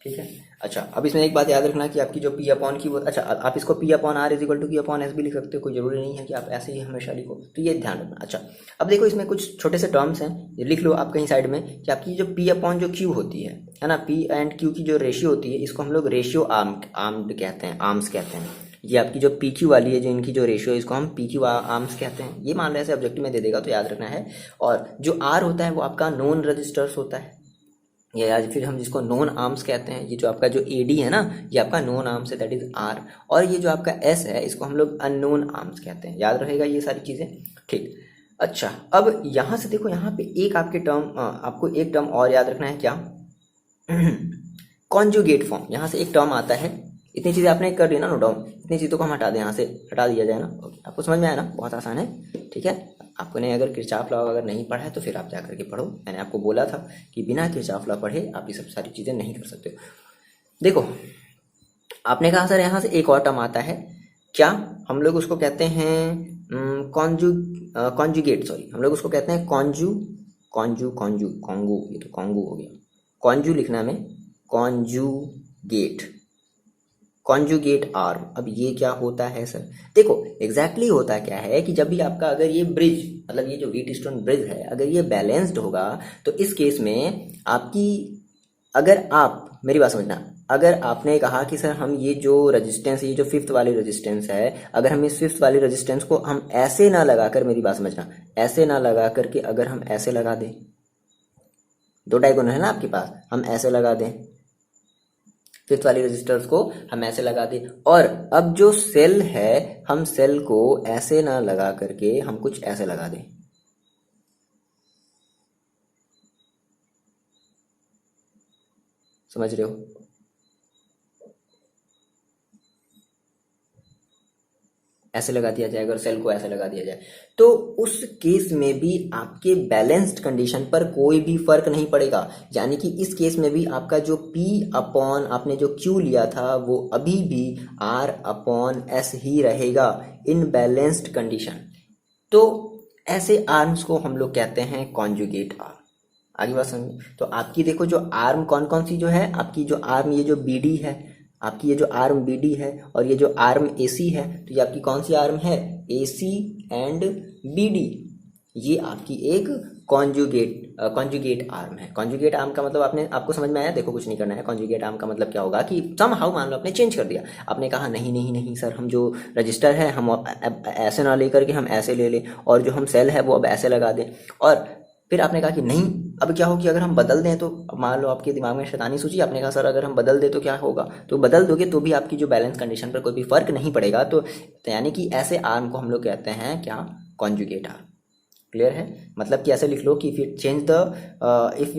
ठीक है। अच्छा, अब इसमें एक बात याद रखना कि आपकी जो P अपॉन Q, अच्छा आप इसको P upon R is equal to Q upon S भी लिख सकते हो, कोई जरूरी नहीं है कि आप ऐसे ही हमेशा लिखो, तो ये ध्यान रखना। अच्छा, अब देखो इसमें कुछ छोटे से टर्म्स हैं, ये लिख लो आप कहीं साइड में कि आपकी जो P अपॉन जो Q होती है ना, P एंड Q की जो रेशियो होती है, इसको हम लोग रेशियो आर्म्ड कहते हैं, आर्म्स कहते हैं। ये आपकी जो PQ वाली है, जो इनकी जो रेशियो है, इसको हम PQ आर्म्स कहते हैं। ये मान लो ऐसे ऑब्जेक्टिव में दे देगा तो याद रखना है। और जो R होता है वो आपका नोन रजिस्टर्स होता है, या फिर हम जिसको नोन आर्म्स कहते हैं। ये जो आपका जो AD है ना, ये आपका नोन आर्म्स है, दैट इज R। और ये जो आपका S है, इसको हम लोग अननोन आर्म्स कहते हैं। याद रहेगा ये सारी चीज़ें, ठीक। अच्छा, अब यहाँ से देखो, यहाँ पे एक आपके टर्म, आपको एक टर्म और याद रखना है, क्या? Conjugate form. यहाँ से एक टर्म आता है, इतनी चीज़ें आपने कर दी ना नोट डाउन, इतनी चीज़ों को हम हटा दें, यहाँ से हटा दिया जाए ना। आपको समझ में आया ना? बहुत आसान है, ठीक है। आपने अगर किरचॉफ लॉ अगर नहीं पढ़ा है तो फिर आप जा करके पढ़ो। मैंने आपको बोला था कि बिना किरचॉफ लॉ पढ़े आप ये सब सारी चीज़ें नहीं कर सकते। देखो, आपने कहा सर यहाँ से एक और टर्म आता है, क्या? हम लोग उसको कहते हैं कॉन्जुगेट, सॉरी, हम लोग उसको कहते हैं कॉन्जू, ये तो कॉन्गू हो गया, कॉन्जू लिखना में, कॉन्जुगेट आर्म। अब ये क्या होता है सर? देखो एग्जैक्टली होता क्या है कि जब भी आपका अगर ये ब्रिज, मतलब ये जो व्हीटस्टोन ब्रिज है, अगर ये बैलेंस्ड होगा तो इस केस में आपकी, अगर आप मेरी बात समझना, अगर आपने कहा कि सर हम ये जो रेजिस्टेंस, ये जो फिफ्थ वाली रेजिस्टेंस है, अगर हम इस फिफ्थ वाली रेजिस्टेंस को हम ऐसे ना लगाकर, मेरी बात समझना, ऐसे ना लगा करके अगर हम ऐसे लगा दें, दो डायगोनल है ना आपके पास, हम ऐसे लगा दें, फिफ्थ वाली रेजिस्टर्स को हम ऐसे लगा दें, और अब जो सेल है, हम सेल को ऐसे ना लगा करके हम कुछ ऐसे लगा दें। समझ रहे हो? ऐसे लगा दिया जाए, अगर सेल को ऐसे लगा दिया जाए, तो उस केस में भी आपके बैलेंस्ड कंडीशन पर कोई भी फर्क नहीं पड़ेगा। यानी कि इस केस में भी आपका जो P अपॉन आपने जो Q लिया था वो अभी भी R अपॉन S ही रहेगा इन बैलेंस्ड कंडीशन। तो ऐसे आर्म्स को हम लोग कहते हैं कॉन्जुगेट आर्म। आगे बात समझ? तो आपकी देखो जो आर्म कौन कौन सी जो है, आपकी जो आर्म, ये जो BD है, आपकी ये जो आर्म BD है, और ये जो आर्म AC है, तो ये आपकी कौन सी आर्म है? AC and BD। ये आपकी एक कॉन्जुगेट आर्म है। कॉन्जुगेट आर्म का मतलब आपको समझ में आया? देखो कुछ नहीं करना है। कॉन्जुगेट आर्म का मतलब क्या होगा कि समहाउ मान लो आपने चेंज कर दिया, आपने कहा नहीं नहीं नहीं सर, हम जो रजिस्टर है हम अब ऐसे ना लेकर के हम ऐसे ले लें, और जो हम सेल है वो अब ऐसे लगा दें। और फिर आपने कहा कि नहीं, अब क्या हो कि अगर हम बदल दें तो, मान लो आपके दिमाग में शैतानी सूझी, आपने कहा सर अगर हम बदल दें तो क्या होगा? तो बदल दोगे तो भी आपकी जो बैलेंस कंडीशन पर कोई भी फर्क नहीं पड़ेगा। तो यानी कि ऐसे आर्म को हम लोग कहते हैं क्या? Conjugate arm. क्लियर है? मतलब कि ऐसे लिख लो कि if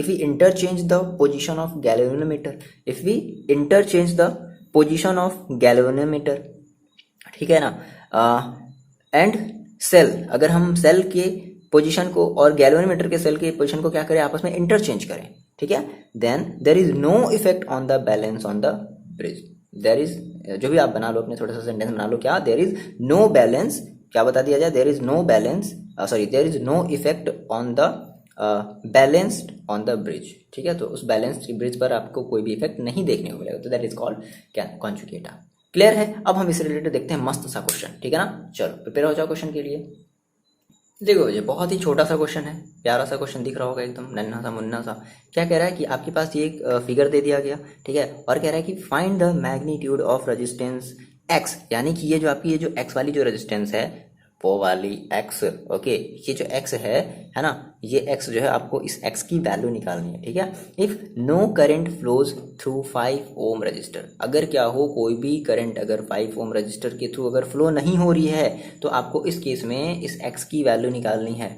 we interchange the position of galvanometer, if we interchange the position of galvanometer, ठीक है ना, एंड सेल, अगर हम सेल के पोजीशन को और गैल्वेनोमीटर के सेल के पोजीशन को क्या करें? आपस में इंटरचेंज करें, ठीक है, then there is no effect on the balance on the bridge. There is, जो भी आप बना लो अपने थोड़ा सा सेंटेंस बना लो, क्या? देयर इज नो बैलेंस, क्या बता दिया जाए? There is no balance, there is no effect on the balanced on the bridge. ठीक है, तो उस बैलेंस्ड ब्रिज पर आपको कोई भी इफेक्ट नहीं देखने को मिलेगा, तो दैट इज कॉल्ड क्या? Conjugate arm. क्लियर है? अब हम इससे रिलेटेड देखते हैं मस्त सा क्वेश्चन, ठीक है ना? चलो प्रिपेयर हो जाओ क्वेश्चन के लिए। देखो ये बहुत ही छोटा सा क्वेश्चन है, प्यारा सा क्वेश्चन दिख रहा होगा, एकदम नन्हा सा मुन्ना सा। क्या कह रहा है कि आपके पास ये एक फिगर दे दिया गया, ठीक है, और कह रहा है कि find the magnitude of resistance x. यानी कि ये जो आपकी ये जो एक्स वाली जो रेजिस्टेंस है, वो वाली एक्स, ओके, ये जो एक्स है ना, ये एक्स जो है आपको इस एक्स की वैल्यू निकालनी है, ठीक है। If no current flows through 5 ohm resistor, अगर क्या हो कोई भी करंट अगर 5 ओम रजिस्टर के थ्रू अगर फ्लो नहीं हो रही है, तो आपको इस केस में इस एक्स की वैल्यू निकालनी है।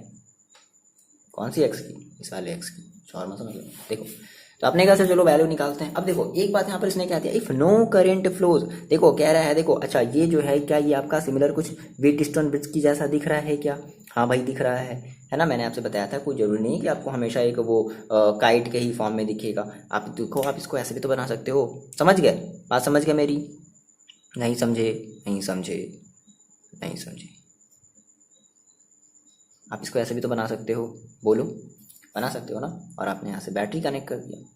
कौन सी एक्स की? इस वाले एक्स की। शॉर्मा समझ लो। देखो तो आपने कहा सर चलो वैल्यू निकालते हैं। अब देखो एक बात यहाँ पर इसने क्या दिया, इफ नो करंट फ्लोज, देखो कह रहा है, देखो अच्छा ये जो है क्या ये आपका सिमिलर कुछ व्हीटस्टोन ब्रिज की जैसा दिख रहा है क्या? हाँ भाई दिख रहा है ना। मैंने आपसे बताया था कोई जरूरी नहीं कि आपको हमेशा एक वो काइट के ही फॉर्म में दिखेगा। आप देखो आप इसको ऐसे भी तो बना सकते हो। समझ गए? बात समझ गए मेरी? नहीं समझे, नहीं समझे, नहीं समझे। आप इसको ऐसे भी तो बना सकते हो, बोलो, बना सकते हो ना। और आपने यहाँ से बैटरी कनेक्ट कर दिया।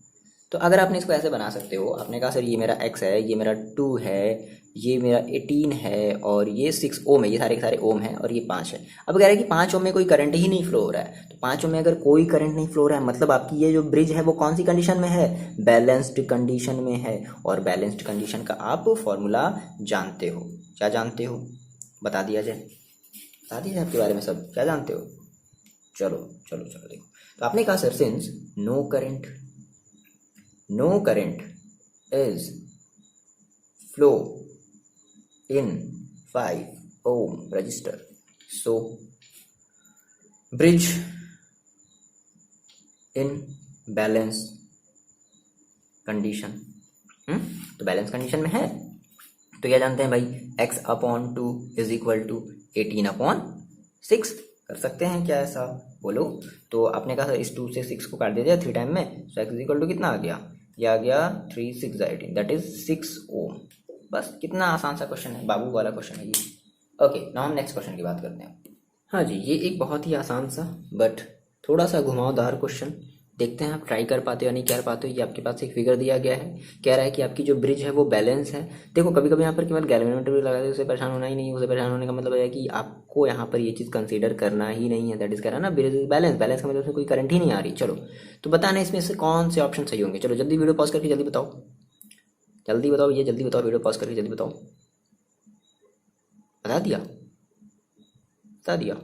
तो अगर आपने इसको ऐसे बना सकते हो, आपने कहा सर ये मेरा x है, ये मेरा 2 है, ये मेरा 18 है और ये 6 ओम है, ये सारे के सारे ओम है और ये 5 है। अब कह रहा है कि 5 ओम में कोई करंट ही नहीं फ्लो हो रहा है। तो 5 ओम में अगर कोई करंट नहीं फ्लो हो रहा है, मतलब आपकी ये जो ब्रिज है वो कौन सी कंडीशन में है? बैलेंस्ड कंडीशन में है। और बैलेंस्ड कंडीशन का आप फॉर्मूला जानते हो। क्या जानते हो? बता दिया जाए, बता दिया जाए आपके बारे में सब क्या जानते हो। चलो चलो चलो देखो, तो आपने कहा sir since no current is flow in 5 ohm resistor, so bridge in balance condition। तो बैलेंस कंडीशन में है, तो क्या जानते हैं भाई, x/2 इज इक्वल टू 18/6। कर सकते हैं क्या ऐसा, बोलो। तो आपने कहा इस 2 से 6 को काट दिया 3 टाइम में, तो x इज इक्वल टू कितना आ गया, ये आ गया 3 6 18, दैट इज 6 ओम। बस कितना आसान सा क्वेश्चन है, बाबू वाला क्वेश्चन है ये। ओके, नाउ हम नेक्स्ट क्वेश्चन की बात करते हैं। हाँ जी, ये एक बहुत ही आसान सा बट थोड़ा सा घुमावदार क्वेश्चन, देखते हैं आप ट्राई कर पाते हो या नहीं कर पाते हो। ये आपके पास एक फिगर दिया गया है, कह रहा है कि आपकी जो ब्रिज है वो बैलेंस है। देखो कभी कभी यहाँ पर केवल गैल्वेनोमीटर भी लगा दे, उससे परेशान होना ही नहीं है। उससे परेशान होने का मतलब है कि आपको यहाँ पर ये चीज़ कंसीडर करना ही नहीं है। दैट इज कह रहा है ना ब्रिज इज बैलेंस, बैलेंस का मतलब उसमें कोई करंट ही नहीं आ रही। चलो तो बताना इसमें से कौन से ऑप्शन सही होंगे। चलो जल्दी वीडियो पॉज करके जल्दी बताओ, जल्दी बताओ, ये जल्दी बताओ, वीडियो पॉज करके जल्दी बताओ। बता दिया, बता दिया।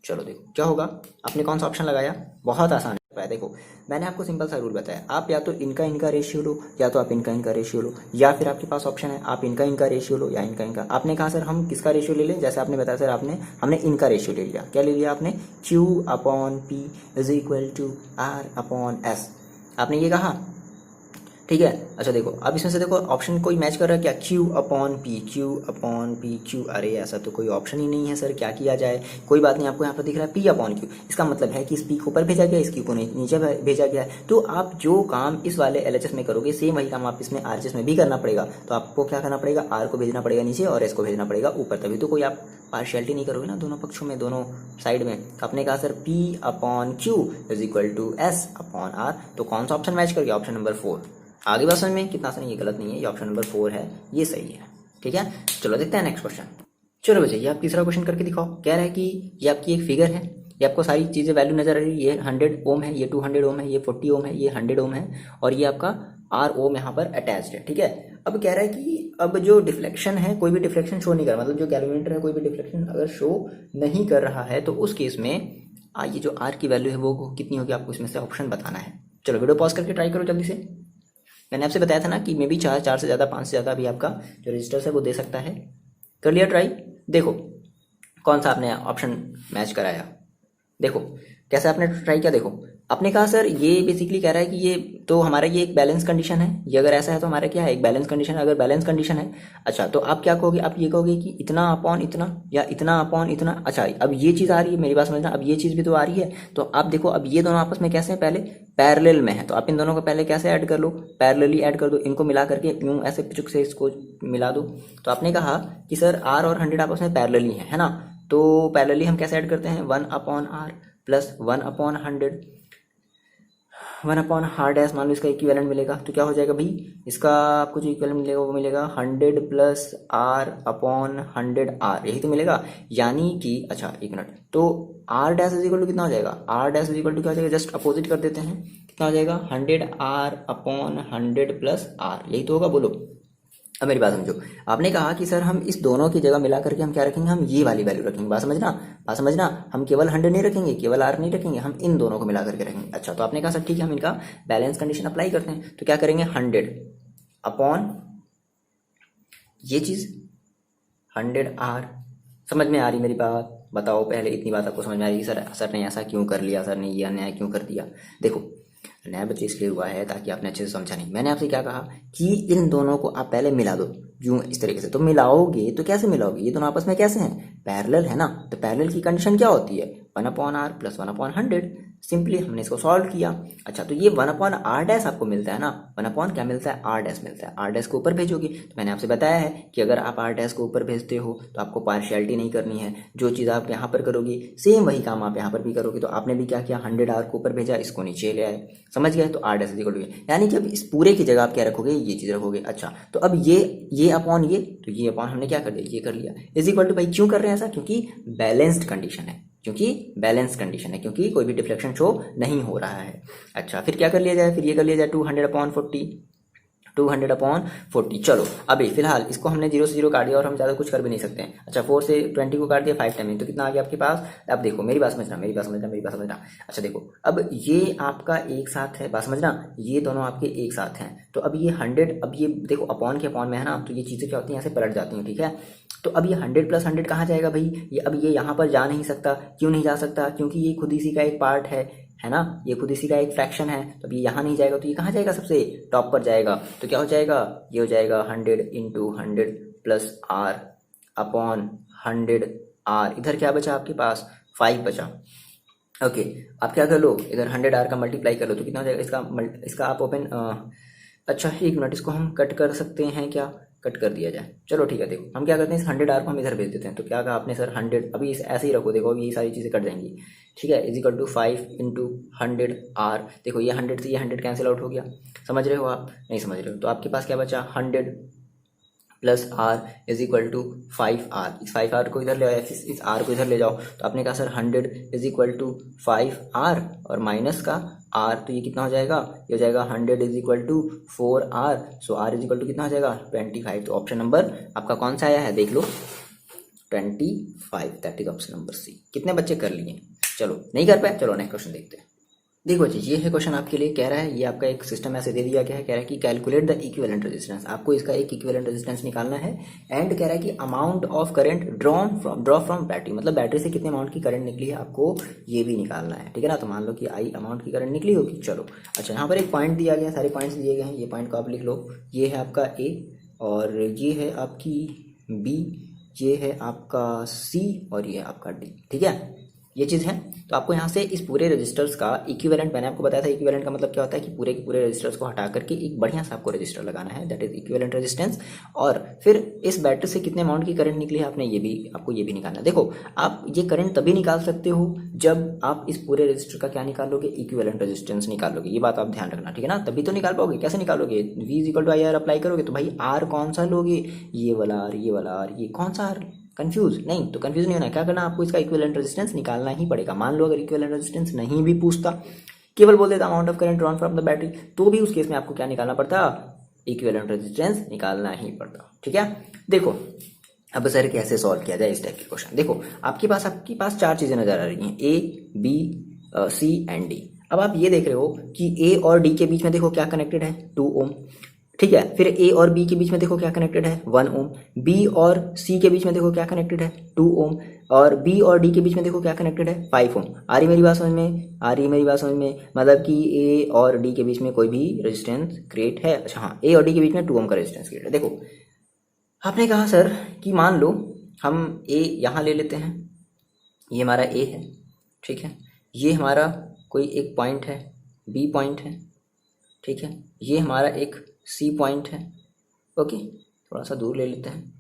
चलो देखो क्या होगा, आपने कौन सा ऑप्शन लगाया, बहुत आसान है। देखो मैंने आपको सिंपल सा रूल बताया, आप या तो इनका रेशियो लो, या तो आप इनका रेशियो लो, या फिर आपके पास ऑप्शन है आप इनका रेशियो लो या इनका। आपने कहा सर हम किसका रेशियो ले लें, जैसे आपने बताया सर हमने इनका रेशियो ले लिया। क्या ले लिया आपने, Q/P is equal to R/S, आपने ये कहा, ठीक है। अच्छा देखो अब इसमें से देखो ऑप्शन कोई मैच कर रहा है क्या, Q/P, Q/P, Q। अरे ऐसा तो कोई ऑप्शन ही नहीं है सर, क्या किया जाए। कोई बात नहीं, आपको यहाँ पर दिख रहा है P/Q, इसका मतलब है कि इस P को ऊपर भेजा गया, इस Q को नीचे भेजा गया है। तो आप जो काम इस वाले LHS में करोगे, सेम वही काम आप इसमें RHS में भी करना पड़ेगा। तो आपको क्या करना पड़ेगा, R को भेजना पड़ेगा नीचे और S को भेजना पड़ेगा ऊपर, तभी तो कोई आप पार्शियलिटी नहीं करोगे ना दोनों पक्षों में, दोनों साइड में। तो आपने कहा sir P/Q is equal to S/R, तो कौन सा ऑप्शन मैच कर गया, ऑप्शन नंबर 4। आगे बात समझ में कितना आसान है, ये गलत नहीं है, ये ऑप्शन नंबर 4 है, ये सही है। ठीक है, चलो देखते हैं नेक्स्ट क्वेश्चन। चलो बच्चे ये आप तीसरा क्वेश्चन करके दिखाओ। कह रहा है कि ये आपकी एक फिगर है, ये आपको सारी चीज़ें वैल्यू नजर आ रही है। ये 100 ओम है, ये 200 ओम है, ये 40 ओम है, ये 100 ओम है, और ये आपका RO यहाँ पर अटैच्ड है। ठीक है, अब कह रहा है कि अब जो डिफ्लेक्शन है, कोई भी डिफ्लेक्शन शो नहीं कर रहा, मतलब जो कैलकुलेटर है कोई भी डिफ्लेक्शन अगर शो नहीं कर रहा है, तो उस केस में ये जो R की वैल्यू है वो कितनी होगी, आपको इसमें से ऑप्शन बताना है। चलो वीडियो पॉज करके ट्राई करो जल्दी से। मैंने आपसे बताया था ना कि मे बी 4 से ज़्यादा, 5 से ज़्यादा भी आपका जो रजिस्टर्स है वो दे सकता है। कर लिया ट्राई, देखो कौन सा आपने ऑप्शन मैच कराया। देखो कैसे आपने ट्राई किया, देखो आपने कहा सर ये बेसिकली कह रहा है कि ये तो हमारा ये एक बैलेंस कंडीशन है, ये अगर ऐसा है तो हमारा क्या है, एक बैलेंस कंडीशन है। अगर बैलेंस कंडीशन है, अच्छा तो आप क्या कहोगे, आप ये कहोगे कि इतना अपॉन इतना या इतना अपॉन इतना। अच्छा अब ये चीज़ आ रही है, मेरी बात समझना, अब ये चीज़ भी तो आ रही है। तो आप देखो अब ये दोनों आपस में कैसे हैं, पहले पैरेलल में है, तो आप इन दोनों को पहले कैसे ऐड कर लो, पैरेलली ऐड कर दो, इनको मिला करके यूं ऐसे पिचुक से इसको मिला दो। तो आपने कहा कि सर R और 100 आपस में पैरेलली है ना, तो पैरेलली हम कैसे ऐड करते हैं, 1/R प्लस 1/100, 1/R डैश मान लो इसका इक्विवेलेंट मिलेगा, तो क्या हो जाएगा भाई, इसका आपको जो इक्विवेलेंट मिलेगा वो मिलेगा 100 प्लस R/100R, यही तो मिलेगा। यानी कि अच्छा एक मिनट, तो R dash is equal to कितना हो जाएगा, R dash is equal to क्या हो जाएगा, जस्ट अपोजिट कर देते हैं, कितना हो जाएगा 100R/100 प्लस R, यही तो होगा, बोलो। अब मेरी बात समझो, आपने कहा कि सर हम इस दोनों की जगह मिला करके हम क्या रखेंगे, हम ये वाली वैल्यू रखेंगे। बात समझना, बात समझना, हम केवल 100 नहीं रखेंगे, केवल R नहीं रखेंगे, हम इन दोनों को मिला करके रखेंगे। अच्छा तो आपने कहा सर ठीक है, हम इनका बैलेंस कंडीशन अप्लाई करते हैं, तो क्या करेंगे 100 अपॉन ये चीज 100R। समझ में आ रही मेरी बात, बताओ पहले इतनी बात आपको समझ में आ रही, सर ने ऐसा क्यों कर लिया, सर ने ये अन्याय क्यों कर दिया। देखो नया बच्चे इसलिए हुआ है ताकि आपने अच्छे से समझा नहीं। मैंने आपसे क्या कहा कि इन दोनों को आप पहले मिला दो, यूं इस तरीके से। तो मिलाओगे तो कैसे मिलाओगे, ये दोनों आपस में कैसे हैं, पैरेलल है ना। तो पैरेलल की कंडीशन क्या होती है, 1/R प्लस 1/100, सिंपली हमने इसको सॉल्व किया। अच्छा, तो ये 1/r' आपको मिलता है ना, 1 क्या मिलता है, r' मिलता है। r' को ऊपर भेजोगे, तो मैंने आपसे बताया है कि अगर आप r' को ऊपर भेजते हो तो आपको पार्शियलिटी नहीं करनी है। जो चीज़ आप यहाँ पर करोगे सेम वही काम आप यहाँ पर भी करोगे। तो आपने भी क्या किया, 100r को ऊपर भेजा, इसको नीचे ले आए, समझ गए। तो r' इक्वल टू, यानी कि अब इस पूरे की जगह आप क्या रखोगे, ये चीज़ रखोगे। अच्छा, तो अब ये अपॉन ये, तो ये अपॉन हमने क्या कर दिया, ये कर लिया, इज इक्वल टू, भाई क्यों कर रहे हैं ऐसा, क्योंकि बैलेंस्ड कंडीशन है, क्योंकि कोई भी डिफ्लेक्शन शो नहीं हो रहा है। अच्छा, फिर क्या कर लिया जाए, फिर ये कर लिया जाए 200/40। चलो अभी फिलहाल इसको हमने 0 से 0 काट दिया और हम ज़्यादा कुछ कर भी नहीं सकते हैं। अच्छा, 4 से 20 को काट दिया 5 टाइम, तो कितना आ गया आपके पास। अब देखो, मेरी बात समझना। अच्छा देखो, अब ये आपका एक साथ है, बात समझना, ये दोनों आपके एक साथ हैं। तो अब ये 100, अब ये देखो अपॉन के अपॉन में है ना, तो ये चीज़ें क्या होती हैं, यहाँ से पलट जाती हैं, ठीक है। तो अब ये 100 + 100 कहाँ जाएगा भाई, ये अब ये यहाँ पर जा नहीं सकता। क्यों नहीं जा सकता, क्योंकि ये खुद इसी का एक पार्ट है ना, ये खुद इसी का एक फ्रैक्शन है। तो अब ये यहाँ नहीं जाएगा, तो ये कहाँ जाएगा, सबसे टॉप पर जाएगा। तो क्या हो जाएगा, ये हो जाएगा 100 × 100 + r अपॉन 100r। इधर क्या बचा आपके पास, 5 बचा। ओके, आप क्या कर लो, इधर 100r का मल्टीप्लाई कर लो, तो कितना हो जाएगा इसका आप ओपन, अच्छा 1 मिनट, इसको हम कट कर सकते हैं क्या, कट कर दिया जाए। चलो ठीक है, देखो हम क्या करते हैं, इस 100r को हम इधर भेज देते हैं। तो क्या कहा आपने सर, 100, अभी ऐसे ही रखो, देखो अभी ये सारी चीज़ें कट जाएंगी, ठीक है, इज इक्वल टू 5 × 100r। देखो ये 100 से ये 100 कैंसिल आउट हो गया, समझ रहे हो आप, नहीं समझ रहे हो, तो आपके पास क्या बचा, 100 + r is equal to 5r। इस 5r को इधर ले आओ, इस r को इधर ले जाओ। तो आपने कहा sir 100 is equal to 5r और माइनस का r, तो ये कितना हो जाएगा, ये हो जाएगा 100 is equal to 4r। So r is equal to कितना हो जाएगा, 25। तो ऑप्शन नंबर आपका कौन सा आया है, देख लो, 25, that is option number C. कितने बच्चे कर लिए, चलो नहीं कर पाए, चलो नेक्स्ट क्वेश्चन देखते हैं। देखो जी, ये है क्वेश्चन आपके लिए, कह रहा है ये आपका एक सिस्टम ऐसे दे दिया गया है, कह रहा है कि कैलकुलेट द इक्विवेलेंट रेजिस्टेंस, आपको इसका एक इक्विवेलेंट रेजिस्टेंस निकालना है। एंड कह रहा है कि amount of current draw from battery, मतलब बैटरी से कितने अमाउंट की करंट निकली है, आपको ये भी निकालना है, ठीक है ना। तो मान लो कि आई अमाउंट की करंट निकली होगी। चलो अच्छा, यहाँ पर एक पॉइंट दिया गया है, सारे पॉइंट्स दिए गए हैं, ये पॉइंट को आप लिख लो। ये है आपका ए, और ये है आपकी बी, ये है आपका सी, और ये है आपका डी, ठीक है, ये चीज़ है। तो आपको यहाँ से इस पूरे रजिस्टर्स का इक्विवेलेंट, मैंने आपको बताया था इक्विवेलेंट का मतलब क्या होता है, कि पूरे के पूरे रजिस्टर्स को हटा करके एक बढ़िया सा आपको रजिस्टर लगाना है, दैट इज इक्विवेलेंट रेजिस्टेंस। और फिर इस बैटरी से कितने अमाउंट की करंट निकली है, आपको ये भी निकालना है। देखो, आप ये करंट तभी निकाल सकते हो जब आप इस पूरे रजिस्टर का क्या निकालोगे, इक्विवेलेंट रेजिस्टेंस निकालोगे। ये बात आप ध्यान रखना, ठीक है ना, तभी तो निकाल पाओगे। कैसे निकालोगे, V = IR अप्लाई करोगे, तो भाई R कौन सा लोगे, ये वाला R, ये वाला R, ये कौन सा R, कंफ्यूज नहीं, तो कंफ्यूज नहीं होना, क्या करना, आपको इसका इक्विवेलेंट रेजिस्टेंस निकालना ही पड़ेगा। मान लो अगर इक्विवेलेंट रेजिस्टेंस नहीं भी पूछता, केवल बोल देता amount of current drawn from the battery, तो भी उस केस में आपको क्या निकालना पड़ता, इक्विवेलेंट रेजिस्टेंस निकालना ही पड़ता, ठीक है। देखो अब सर कैसे सॉल्व किया जाए इस टाइप के क्वेश्चन। देखो आपके पास 4 चीजें नजर आ रही हैं, A, B, C and D। अब आप ये देख रहे हो कि A और D के बीच में देखो क्या कनेक्टेड है, 2 ओम, ठीक है। फिर A और B के बीच में देखो क्या कनेक्टेड है, 1 ओम। B और C के बीच में देखो क्या कनेक्टेड है, 2 ओम। और B और D के बीच में देखो क्या कनेक्टेड है, 5 ओम। आ रही मेरी बात समझ में, मतलब कि A और D के बीच में कोई भी रेजिस्टेंस क्रिएट है। अच्छा हाँ, A और D के बीच में 2 ओम का रेजिस्टेंस क्रिएट है। देखो आपने कहा सर कि मान लो हम A यहाँ ले लेते हैं, ये हमारा A है, ठीक है, ये हमारा कोई एक पॉइंट है, B पॉइंट है, ठीक है, ये हमारा एक C पॉइंट है, ओके, थोड़ा सा दूर ले लेते हैं,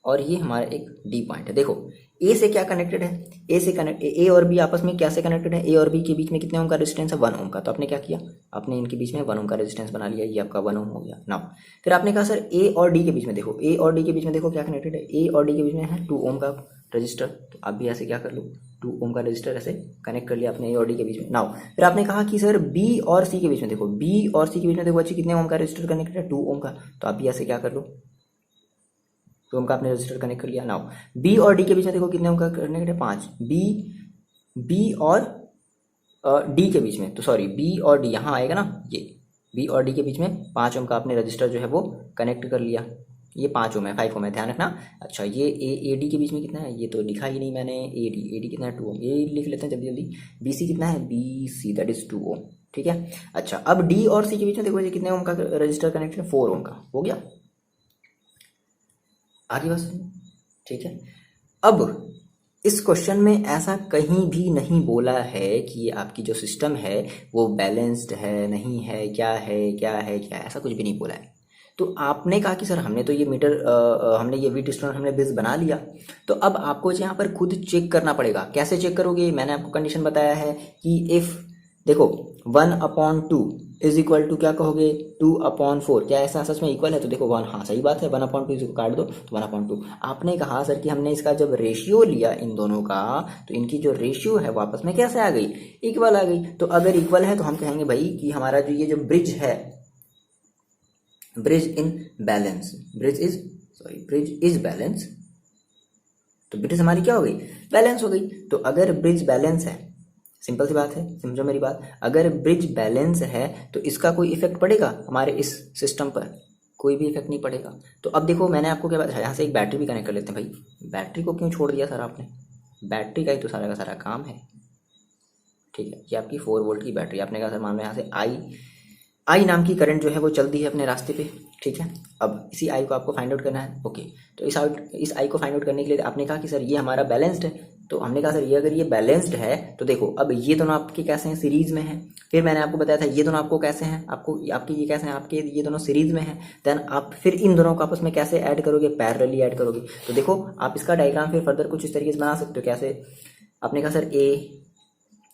और ये हमारा एक D पॉइंट है। देखो A से क्या कनेक्टेड है, A और B आपस में कैसे कनेक्टेड है, A और B के बीच में कितने ओम का रेजिस्टेंस है, 1 ओम का। तो आपने क्या किया, आपने इनके बीच में 1 ओम का रेजिस्टेंस बना लिया, ये आपका 1 ओम हो गया ना। फिर आपने कहा सर A और D के बीच में देखो, A और D के बीच में देखो क्या कनेक्टेड है, A और D के बीच में है 2 ओम का रजिस्टर। तो आप भी ऐसे क्या कर लो, 2 ओम का रजिस्टर ऐसे कनेक्ट कर लिया आपने A और D के बीच में। नाउ फिर आपने कहा कि सर B और C के बीच में देखो, B और C के बीच में देखो अच्छी कितने ओम का रजिस्टर कनेक्टेड है, 2 ओम का। तो आप भी ऐसे क्या कर लो, 2 ओम का आपने रजिस्टर कनेक्ट कर लिया। नाउ B और D के बीच में देखो कितने ओम का कनेक्टेड है, 5। B और D के बीच में, तो सॉरी B और D यहाँ आएगा ना, ये B और D के बीच में 5 ओम का आपने रजिस्टर जो है वो कनेक्ट कर लिया। ये 5 ओम है, 5 ओम है, ध्यान रखना। अच्छा ये AD के बीच में कितना है, ये तो लिखा ही नहीं मैंने, AD कितना है, 2 ओम, ये लिख लेते हैं जल्दी। BC कितना है, BC दैट इज 2 ओम, ठीक है। अच्छा अब D और C के बीच में देखो ये कितने ओम का रजिस्टर कनेक्टेड है, 4 ओम का, हो गया आगे बस, ठीक है। अब इस क्वेश्चन में ऐसा कहीं भी नहीं बोला है कि आपकी जो सिस्टम है वो बैलेंस्ड है, नहीं है, क्या है, क्या है, क्या है, ऐसा कुछ भी नहीं बोला है। तो आपने कहा कि सर हमने तो ये मीटर हमने ये वीट स्टोन हमने बेस बना लिया, तो अब आपको यहाँ पर खुद चेक करना पड़ेगा। कैसे चेक करोगे? मैंने आपको कंडीशन बताया है कि इफ़ देखो 1/2 इज इक्वल टू क्या कहोगे 2/4, क्या ऐसा सच में इक्वल है? तो देखो 1, हाँ सही बात है, 1/2 इसको काट दो तो 1/2। आपने कहा सर कि हमने इसका जब रेशियो लिया इन दोनों का तो इनकी जो रेशियो है वो आपस में कैसे आ गई? इक्वल आ गई। तो अगर इक्वल है तो हम कहेंगे भाई कि हमारा जो ये जो ब्रिज है, bridge in balance, bridge is balance, तो ब्रिज हमारी क्या हो गई? बैलेंस हो गई। तो अगर ब्रिज बैलेंस है, सिंपल सी बात है, समझो मेरी बात, अगर ब्रिज बैलेंस है तो इसका कोई इफेक्ट पड़ेगा हमारे इस सिस्टम पर? कोई भी इफेक्ट नहीं पड़ेगा। तो अब देखो मैंने आपको क्या बताया, यहाँ से एक बैटरी भी कनेक्ट कर लेते हैं भाई। बैटरी को क्यों छोड़ दिया सर आपने? बैटरी का ही तो सारा का सारा काम है, ठीक है। ये आपकी 4 वोल्ट की बैटरी, आपने कहा सर मान लो यहाँ से आई नाम की करंट जो है वो चलती है अपने रास्ते पे, ठीक है। अब इसी आई को आपको फाइंड आउट करना है, ओके। तो इस आई को फाइंड आउट करने के लिए आपने कहा कि सर ये हमारा बैलेंस्ड है। तो हमने कहा सर ये अगर ये बैलेंस्ड है तो देखो अब ये दोनों आपके कैसे हैं? सीरीज में है। फिर मैंने आपको बताया था ये दोनों आपको कैसे हैं, आपके ये कैसे हैं? आपके ये दोनों सीरीज में हैं। देन आप फिर इन दोनों को आपस में कैसे ऐड करोगे? पैरेलली ऐड करोगे। तो देखो आप इसका डायग्राम फिर फर्दर कुछ इस तरीके से बना सकते हो। कैसे? आपने कहा सर ए,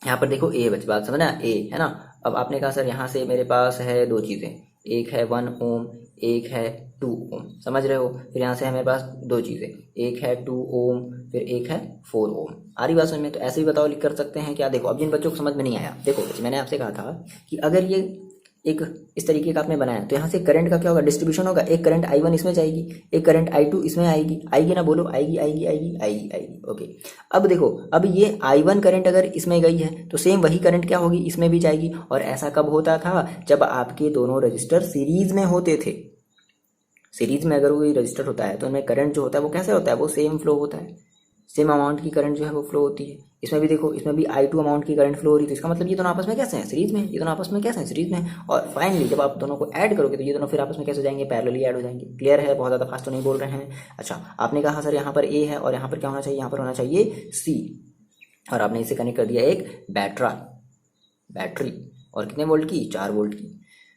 यहाँ पर देखो ए, बच्चे बात समझना, ए है ना। अब आपने कहा सर यहाँ से मेरे पास है 2 चीज़ें, एक है 1 ओम, एक है 2 ओम, समझ रहे हो। फिर यहाँ से है मेरे पास 2 चीज़ें, एक है 2 ओम, फिर एक है 4 ओम। आ रही बात समझ में? तो ऐसे ही बताओ लिख कर सकते हैं क्या? देखो अब जिन बच्चों को समझ में नहीं आया, देखो मैंने आपसे कहा था कि अगर ये एक इस तरीके का आपने बनाया तो यहाँ से करंट का क्या होगा? डिस्ट्रीब्यूशन होगा। एक करंट I1 इसमें जाएगी, एक करंट I2 इसमें आएगी। आएगी ना? बोलो आएगी, आएगी, आएगी, आएगी, आएगी, ओके। अब देखो अब ये I1 करंट अगर इसमें गई है तो सेम वही करंट क्या होगी? इसमें भी जाएगी। और ऐसा कब होता था? जब आपके दोनों रजिस्टर सीरीज में होते थे। सीरीज में अगर कोई रजिस्टर होता है तो उनमें करंट जो होता है वो कैसे होता है? वो सेम फ्लो होता है, सेम अमाउंट की करंट जो है वो फ्लो होती है। इसमें भी देखो, इसमें भी I2 अमाउंट की करंट फ्लो हो रही है। तो इसका मतलब ये दोनों आपस में कैसे हैं? सीरीज में। ये दोनों आपस में कैसे हैं? सीरीज में। और फाइनली जब आप दोनों को ऐड करोगे तो ये दोनों फिर आपस में कैसे हो जाएंगे? पैरेलली ऐड हो जाएंगे। क्लियर है? बहुत ज़्यादा फास्ट तो नहीं बोल रहे हैं। अच्छा, आपने कहा सर यहाँ पर ए है और यहाँ पर क्या होना चाहिए? यहाँ पर होना चाहिए सी। और आपने इसे कनेक्ट कर दिया एक बैटरी, और कितने वोल्ट की? 4 वोल्ट की,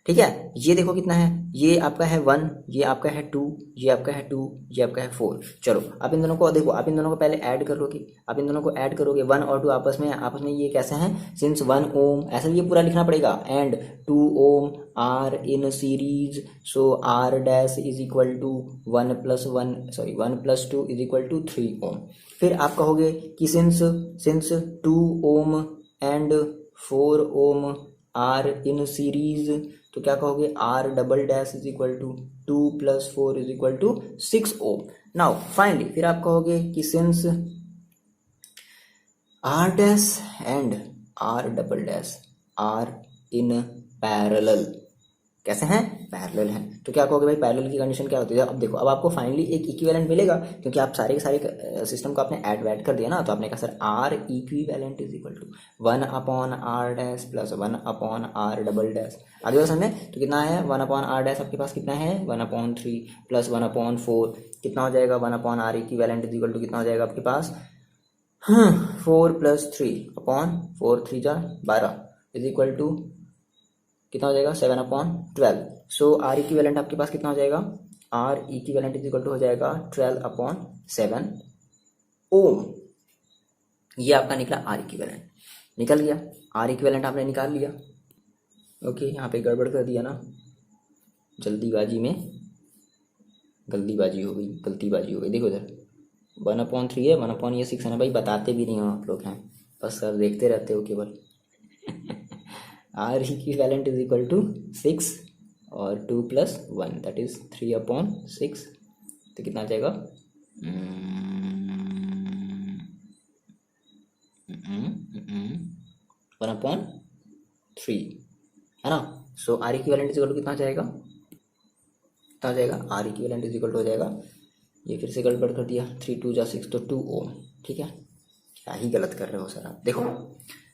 ठीक है। ये देखो कितना है, ये आपका है 1, ये आपका है 2, ये आपका है 2, ये आपका है 4। चलो आप इन दोनों को देखो, आप इन दोनों को पहले ऐड कर लोगे। आप इन दोनों को ऐड करोगे 1 और 2 आपस में ये कैसे हैं? सिंस 1 ओम, ऐसा ये पूरा लिखना पड़ेगा। And 2 ohm are in series, so R dash is equal to 1 + 2 is equal to 3 ohm. फिर आप कहोगे कि since 2 ohm and 4 ohm are in series, तो क्या कहोगे? R double dash is equal to 2 + 4 is equal to 6 ohm. Now finally फिर आप कहोगे कि since R dash and R double dash are in parallel, कैसे हैं? पैरेलल हैं। तो क्या कहोगे भाई? पैरेलल की कंडीशन क्या होती है? अब देखो अब आपको फाइनली एक इक्विवेलेंट मिलेगा, क्योंकि आप सारे के सारे सिस्टम को आपने ऐड कर दिया ना। तो आपने कहा sir R equivalent is equal to 1/r dash plus 1/r double dash. आगे बात समझ में? तो कितना है? 1/r डैश आपके पास कितना है? 1/3 प्लस 1/4 कितना हो जाएगा? 1/r equivalent is equal to कितना हो जाएगा आपके पास? 4 + 3/4, 3 जा 12 इज इक्वल टू कितना हो जाएगा? 7/12। सो आर इक्विवेलेंट आपके पास कितना हो जाएगा? R equivalent is equal to हो जाएगा 12/7 ओम। ये आपका निकला आर इक्विवेलेंट, निकल गया। आर इक्विवेलेंट आपने निकाल लिया, ओके। यहाँ पे गड़बड़ कर दिया ना, जल्दीबाजी में गलतीबाजी हो गई। देखो इधर 1/3 है, 1/6 है ना भाई। बताते भी नहीं हो आप लोग हैं, बस सर देखते रहते हो केवल। R equivalent is equal to 6 और 2 + 1 दैट इज 3/6। तो कितना आ जाएगा? 1/3 है ना। So R equivalent is equal to कितना आ जाएगा? कितना आ जाएगा? R equivalent is equal to हो जाएगा, ये फिर से गड़बड़ कर दिया, 3 × 2 = 6 तो 2 ओम, ठीक है। क्या ही गलत कर रहे हो सर आप। देखो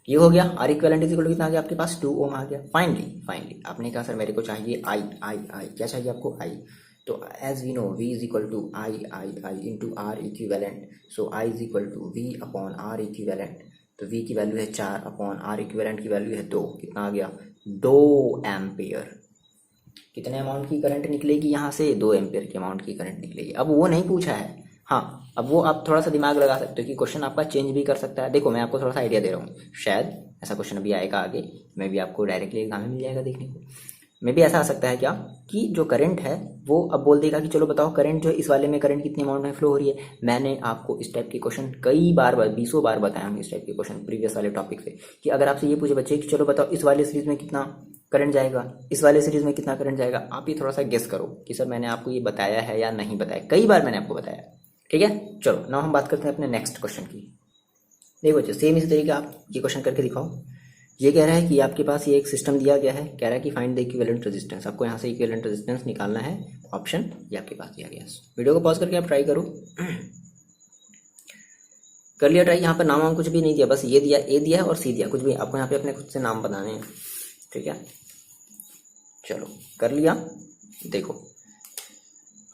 ये हो गया, R equivalent is equal to कितना आ गया आपके पास? 2 ओम आ गया। फाइनली आपने कहा सर मेरे को चाहिए आई क्या चाहिए आपको? आई। तो as we know V is equal to I into R equivalent, so I is equal to V upon R equivalent. तो V की वैल्यू है 4 अपॉन आर इक्विवेलेंट की वैल्यू है 2, कितना आ गया 2 एम्पियर। कितने अमाउंट की करंट निकलेगी यहाँ से, 2 एम्पियर की अमाउंट की करंट निकलेगी। अब वो नहीं पूछा है, हाँ अब वो आप थोड़ा सा दिमाग लगा सकते हो कि क्वेश्चन आपका चेंज भी कर सकता है। देखो मैं आपको थोड़ा सा आइडिया दे रहा हूँ, शायद ऐसा क्वेश्चन अभी आएगा आगे, मे भी आपको डायरेक्टली एग्जाम में मिल जाएगा देखने को। मे भी ऐसा आ सकता है क्या कि जो करंट है वो अब बोल देगा कि चलो बताओ करंट जो इस वाले में करंट कितनी अमाउंट में फ्लो हो रही है। मैंने आपको इस टाइप के क्वेश्चन कई बार 20 बार बताया हूँ इस टाइप के क्वेश्चन प्रीवियस वाले टॉपिक से, कि अगर आपसे ये पूछे बच्चे कि चलो बताओ इस वाले सीरीज में कितना करंट जाएगा, इस वाले सीरीज में कितना करंट जाएगा, आप ये थोड़ा सा गेस करो कि सर मैंने आपको ये बताया है या नहीं बताया। कई बार मैंने आपको बताया, ठीक है। चलो नाउ हम बात करते हैं अपने नेक्स्ट क्वेश्चन की। देखो बच्चों सेम इसी तरीके आप ये क्वेश्चन करके दिखाओ। ये कह रहा है कि आपके पास ये एक सिस्टम दिया गया है, कह रहा है कि फाइंड द इक्विवेलेंट रेजिस्टेंस। आपको यहाँ से इक्विवेलेंट रेजिस्टेंस निकालना है, ऑप्शन ये आपके पास दिया गया है। वीडियो को पॉज करके आप ट्राई करो। कर लिया ट्राई। यहाँ पर नाम कुछ भी नहीं दिया, बस ये दिया, ए दिया और सी दिया, कुछ भी आपको यहाँ पे अपने खुद से नाम बताने हैं, ठीक है। चलो कर लिया, देखो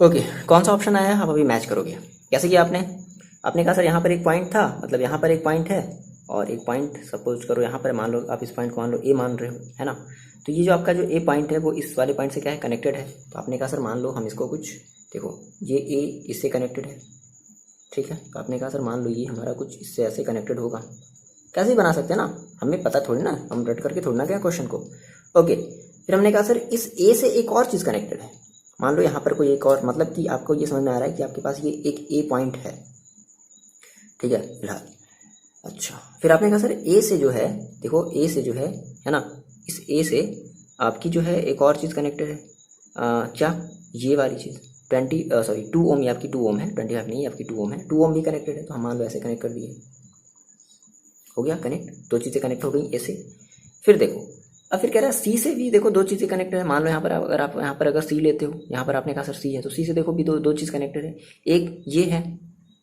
ओके कौन सा ऑप्शन आया आप अभी मैच करोगे। कैसे किया आपने कहा सर यहाँ पर एक पॉइंट था, मतलब यहाँ पर एक पॉइंट है और एक पॉइंट सपोज करो यहाँ पर मान लो, आप इस पॉइंट को मान लो ए मान रहे हो, है ना। तो ये जो आपका जो ए पॉइंट है वो इस वाले पॉइंट से क्या है कनेक्टेड है। तो आपने कहा सर मान लो हम इसको कुछ, देखो ये ए इससे कनेक्टेड है, ठीक है। तो आपने कहा सर मान लो ये हमारा कुछ इससे ऐसे कनेक्टेड होगा, कैसे ही बना सकते हैं ना, हमें पता थोड़ी ना, हम रट करके थोड़ी ना क्या क्वेश्चन को। ओके फिर हमने कहा सर इस ए से एक और चीज़ कनेक्टेड है, मान लो यहाँ पर कोई एक और, मतलब कि आपको ये समझ में आ रहा है कि आपके पास ये एक ए पॉइंट है, ठीक है फिलहाल। अच्छा फिर आपने कहा सर ए से जो है, देखो ए से जो है ना, इस ए से आपकी जो है एक और चीज़ कनेक्टेड है, क्या ये वाली चीज़ 2 ओम, ये आपकी 2 ओम है, 25 नहीं आपकी 2 ओम है, 2 ओम भी कनेक्टेड है। तो हम मान लो ऐसे कनेक्ट कर दिए, हो गया कनेक्ट, 2 चीज़ें कनेक्ट हो गई ए से। फिर देखो अब फिर कह रहा है सी से भी देखो 2 चीज़ें कनेक्टेड है। मान लो यहाँ पर अगर आप यहाँ पर अगर सी लेते हो, यहाँ पर आपने कहा सर सी है, तो सी से देखो भी दो चीज़ कनेक्टेड है। एक ये है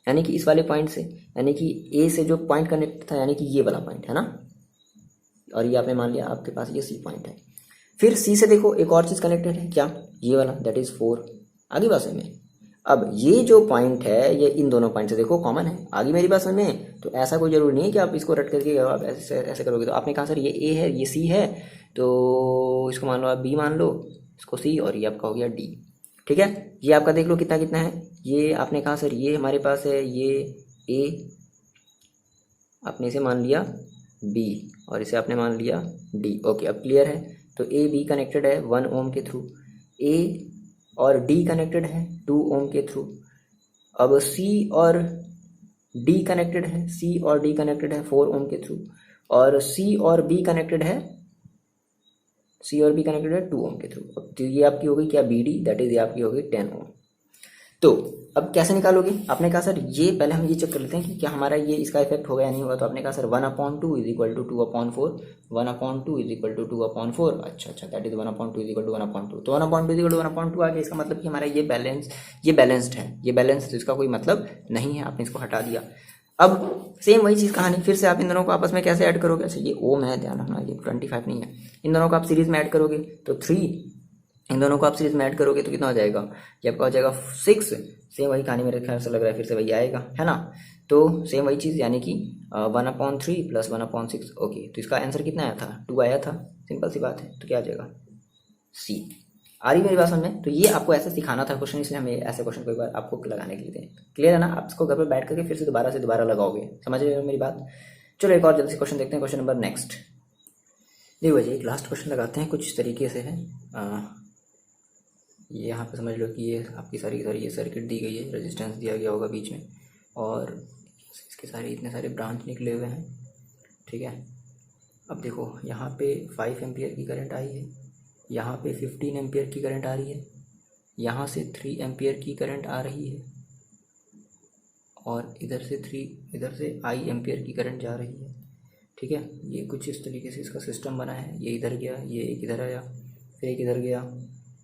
यानी कि इस वाले पॉइंट से, यानी कि ए से जो पॉइंट कनेक्ट था यानी कि ये वाला पॉइंट है ना, और ये आपने मान लिया आपके पास ये सी पॉइंट है। फिर सी से देखो एक और चीज़ कनेक्टेड है, क्या ये वाला, दैट इज़ 4। आगे बात समझ में। अब ये जो पॉइंट है ये इन दोनों पॉइंट से देखो कॉमन है, आगे मेरी बात समझ में। तो ऐसा कोई जरूरी नहीं है कि आप इसको रट करके आप ऐसे करोगे। तो आपने कहा सर ये ए है ये सी है, तो इसको मान लो आप बी मान लो, इसको सी, और ये आपका हो गया डी, ठीक है। ये आपका देख लो कितना कितना है। ये आपने कहा सर ये हमारे पास है ये ए, आपने इसे मान लिया बी और इसे आपने मान लिया डी। ओके अब क्लियर है। तो ए बी कनेक्टेड है 1 ओम के थ्रू, ए और डी कनेक्टेड है 2 ओम के थ्रू। अब सी और डी कनेक्टेड है, सी और डी कनेक्टेड है 4 ओम के थ्रू, और सी और बी कनेक्टेड है 2 ओम के थ्रू। तो ये आपकी हो गई क्या बी डी, दैट इज ये आपकी हो गई 10 ओम। तो अब कैसे निकालोगे, आपने कहा सर ये पहले हम ये चेक कर लेते हैं कि क्या हमारा ये इसका इफेक्ट होगा या नहीं होगा। तो आपने कहा sir 1/2 is equal to 2/4, 1/2 is equal to 2/4। अच्छा that is 1/2 is equal to 1/2। तो 1/2 इज इक्वल टू 1/2 आ गया। इसका मतलब कि हमारा ये बैलेंस्ड है, ये बैलेंस, तो इसका कोई मतलब नहीं है, आपने इसको हटा दिया। अब सेम वही चीज़ कहानी, फिर से आप इन दोनों को आपस में कैसे ऐड करोगे। अच्छा ये ओम है, ध्यान रखना ये 25 नहीं है। इन दोनों को आप सीरीज में ऐड करोगे तो 3, इन दोनों को आप सीरीज में ऐड करोगे तो कितना हो जाएगा, ये आपका हो जाएगा 6। सेम वही कहानी मेरे ख्याल से लग रहा है, फिर से वही आएगा, है ना। तो सेम वही चीज़ यानी कि 1/3 प्लस 1/6। ओके तो इसका आंसर कितना आया था, 2 आया था, सिंपल सी बात है। तो क्या आ जाएगा सी। आ रही मेरी बात समझ में। तो ये आपको ऐसे सिखाना था क्वेश्चन, इसलिए हमें ऐसे क्वेश्चन को एक बार आपको लगाने के लिए। क्लियर है ना, आप इसको घर पर बैठ करके फिर से दोबारा लगाओगे, समझ रहे हो मेरी बात। चलो एक और जल्दी से क्वेश्चन देखते हैं, क्वेश्चन नंबर नेक्स्ट। देखो भाई एक लास्ट क्वेश्चन लगाते हैं, कुछ इस तरीके से है। ये यहाँ पे समझ लो कि ये आपकी सारी ये सर्किट दी गई है, रेजिस्टेंस दिया गया होगा बीच में, और इसके इतने सारे ब्रांच निकले हुए हैं, ठीक है। अब देखो यहाँ पे 5 एम्पियर की करंट आई है, यहाँ पे 15 एम्पियर की करंट आ रही है, यहाँ से 3 एम्पियर की करंट आ रही है, और इधर से आई एम्पियर की करंट जा रही है, ठीक है। ये कुछ इस तरीके से इसका सिस्टम बना है। ये इधर गया, ये एक इधर आया, फिर एक इधर गया,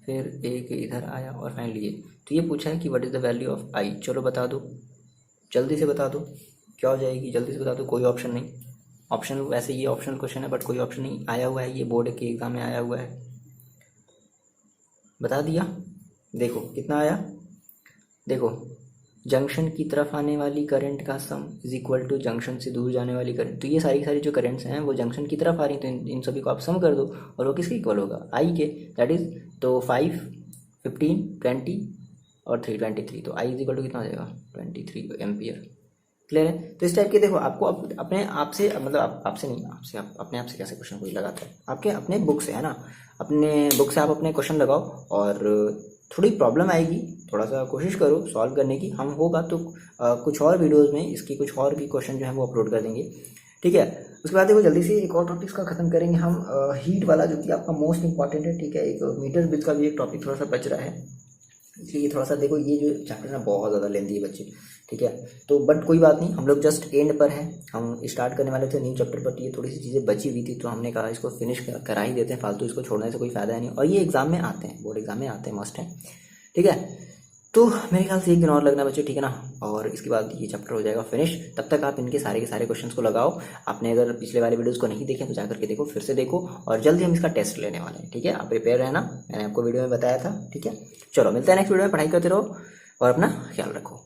फिर एक इधर आया, और फाइनली ये। तो ये पूछा है कि what is the value of I. चलो बता दो, जल्दी से बता दो क्या हो जाएगी, जल्दी से बता दो। कोई ऑप्शन नहीं, ऑप्शन वैसे ये ऑप्शनल क्वेश्चन है बट कोई ऑप्शन नहीं आया हुआ है, ये बोर्ड के एग्जाम में आया हुआ है। बता दिया, देखो कितना आया, देखो जंक्शन की तरफ आने वाली करंट का सम इज इक्वल टू जंक्शन से दूर जाने वाली करंट। तो ये सारी की सारी जो करंट्स हैं वो जंक्शन की तरफ आ रही हैं, तो इन सभी को आप सम कर दो और वो किसके इक्वल होगा, आई के, दैट इज तो 5, 15, 20 और 3, 23। तो आई इज इक्वल टू कितना हो जाएगा, 23 एम्पियर। क्लियर है। तो इस टाइप के देखो आपको अपने आप से, मतलब आपसे नहीं, आपसे आप अपने आप से कैसे क्वेश्चन कोई लगाता है, आपके अपने बुक से है ना, अपने बुक से आप अपने क्वेश्चन लगाओ और थोड़ी प्रॉब्लम आएगी, थोड़ा सा कोशिश करो सॉल्व करने की। हम होगा तो कुछ और वीडियोस में इसकी कुछ और भी क्वेश्चन जो है वो अपलोड कर देंगे, ठीक है। उसके बाद देखो जल्दी से एक और टॉपिक्स का खत्म करेंगे हम, हीट वाला जो कि आपका मोस्ट इंपॉर्टेंट है, ठीक है। एक मीटर ब्रिज का भी एक टॉपिक थोड़ा सा बच रहा है, इसलिए थोड़ा सा देखो ये जो चैप्टर ना बहुत ज़्यादा लेंदी है बच्चे, ठीक है। तो बट कोई बात नहीं, हम लोग जस्ट एंड पर हैं, हम स्टार्ट करने वाले थे न्यू चैप्टर पर, ये थोड़ी सी चीज़ें बची हुई थी तो हमने कहा इसको फिनिश करा ही देते हैं, फालतू इसको छोड़ने से कोई फ़ायदा नहीं। और ये एग्जाम में आते हैं, बोर्ड एग्जाम में आते हैं, मस्ट है, ठीक है। तो मेरे ख्याल से एक दिन और लगना बच्चे, ठीक है ना, और इसके बाद ये चैप्टर हो जाएगा फिनिश। तब तक आप इनके सारे के सारे क्वेश्चंस को लगाओ। आपने अगर पिछले वाले वीडियोस को नहीं देखे तो जाकर के देखो, फिर से देखो, और जल्दी हम इसका टेस्ट लेने वाले हैं, ठीक है। आप प्रिपेयर रहना, मैंने आपको वीडियो में बताया था, ठीक है। चलो मिलते हैं नेक्स्ट वीडियो में, पढ़ाई करते रहो और अपना ख्याल रखो।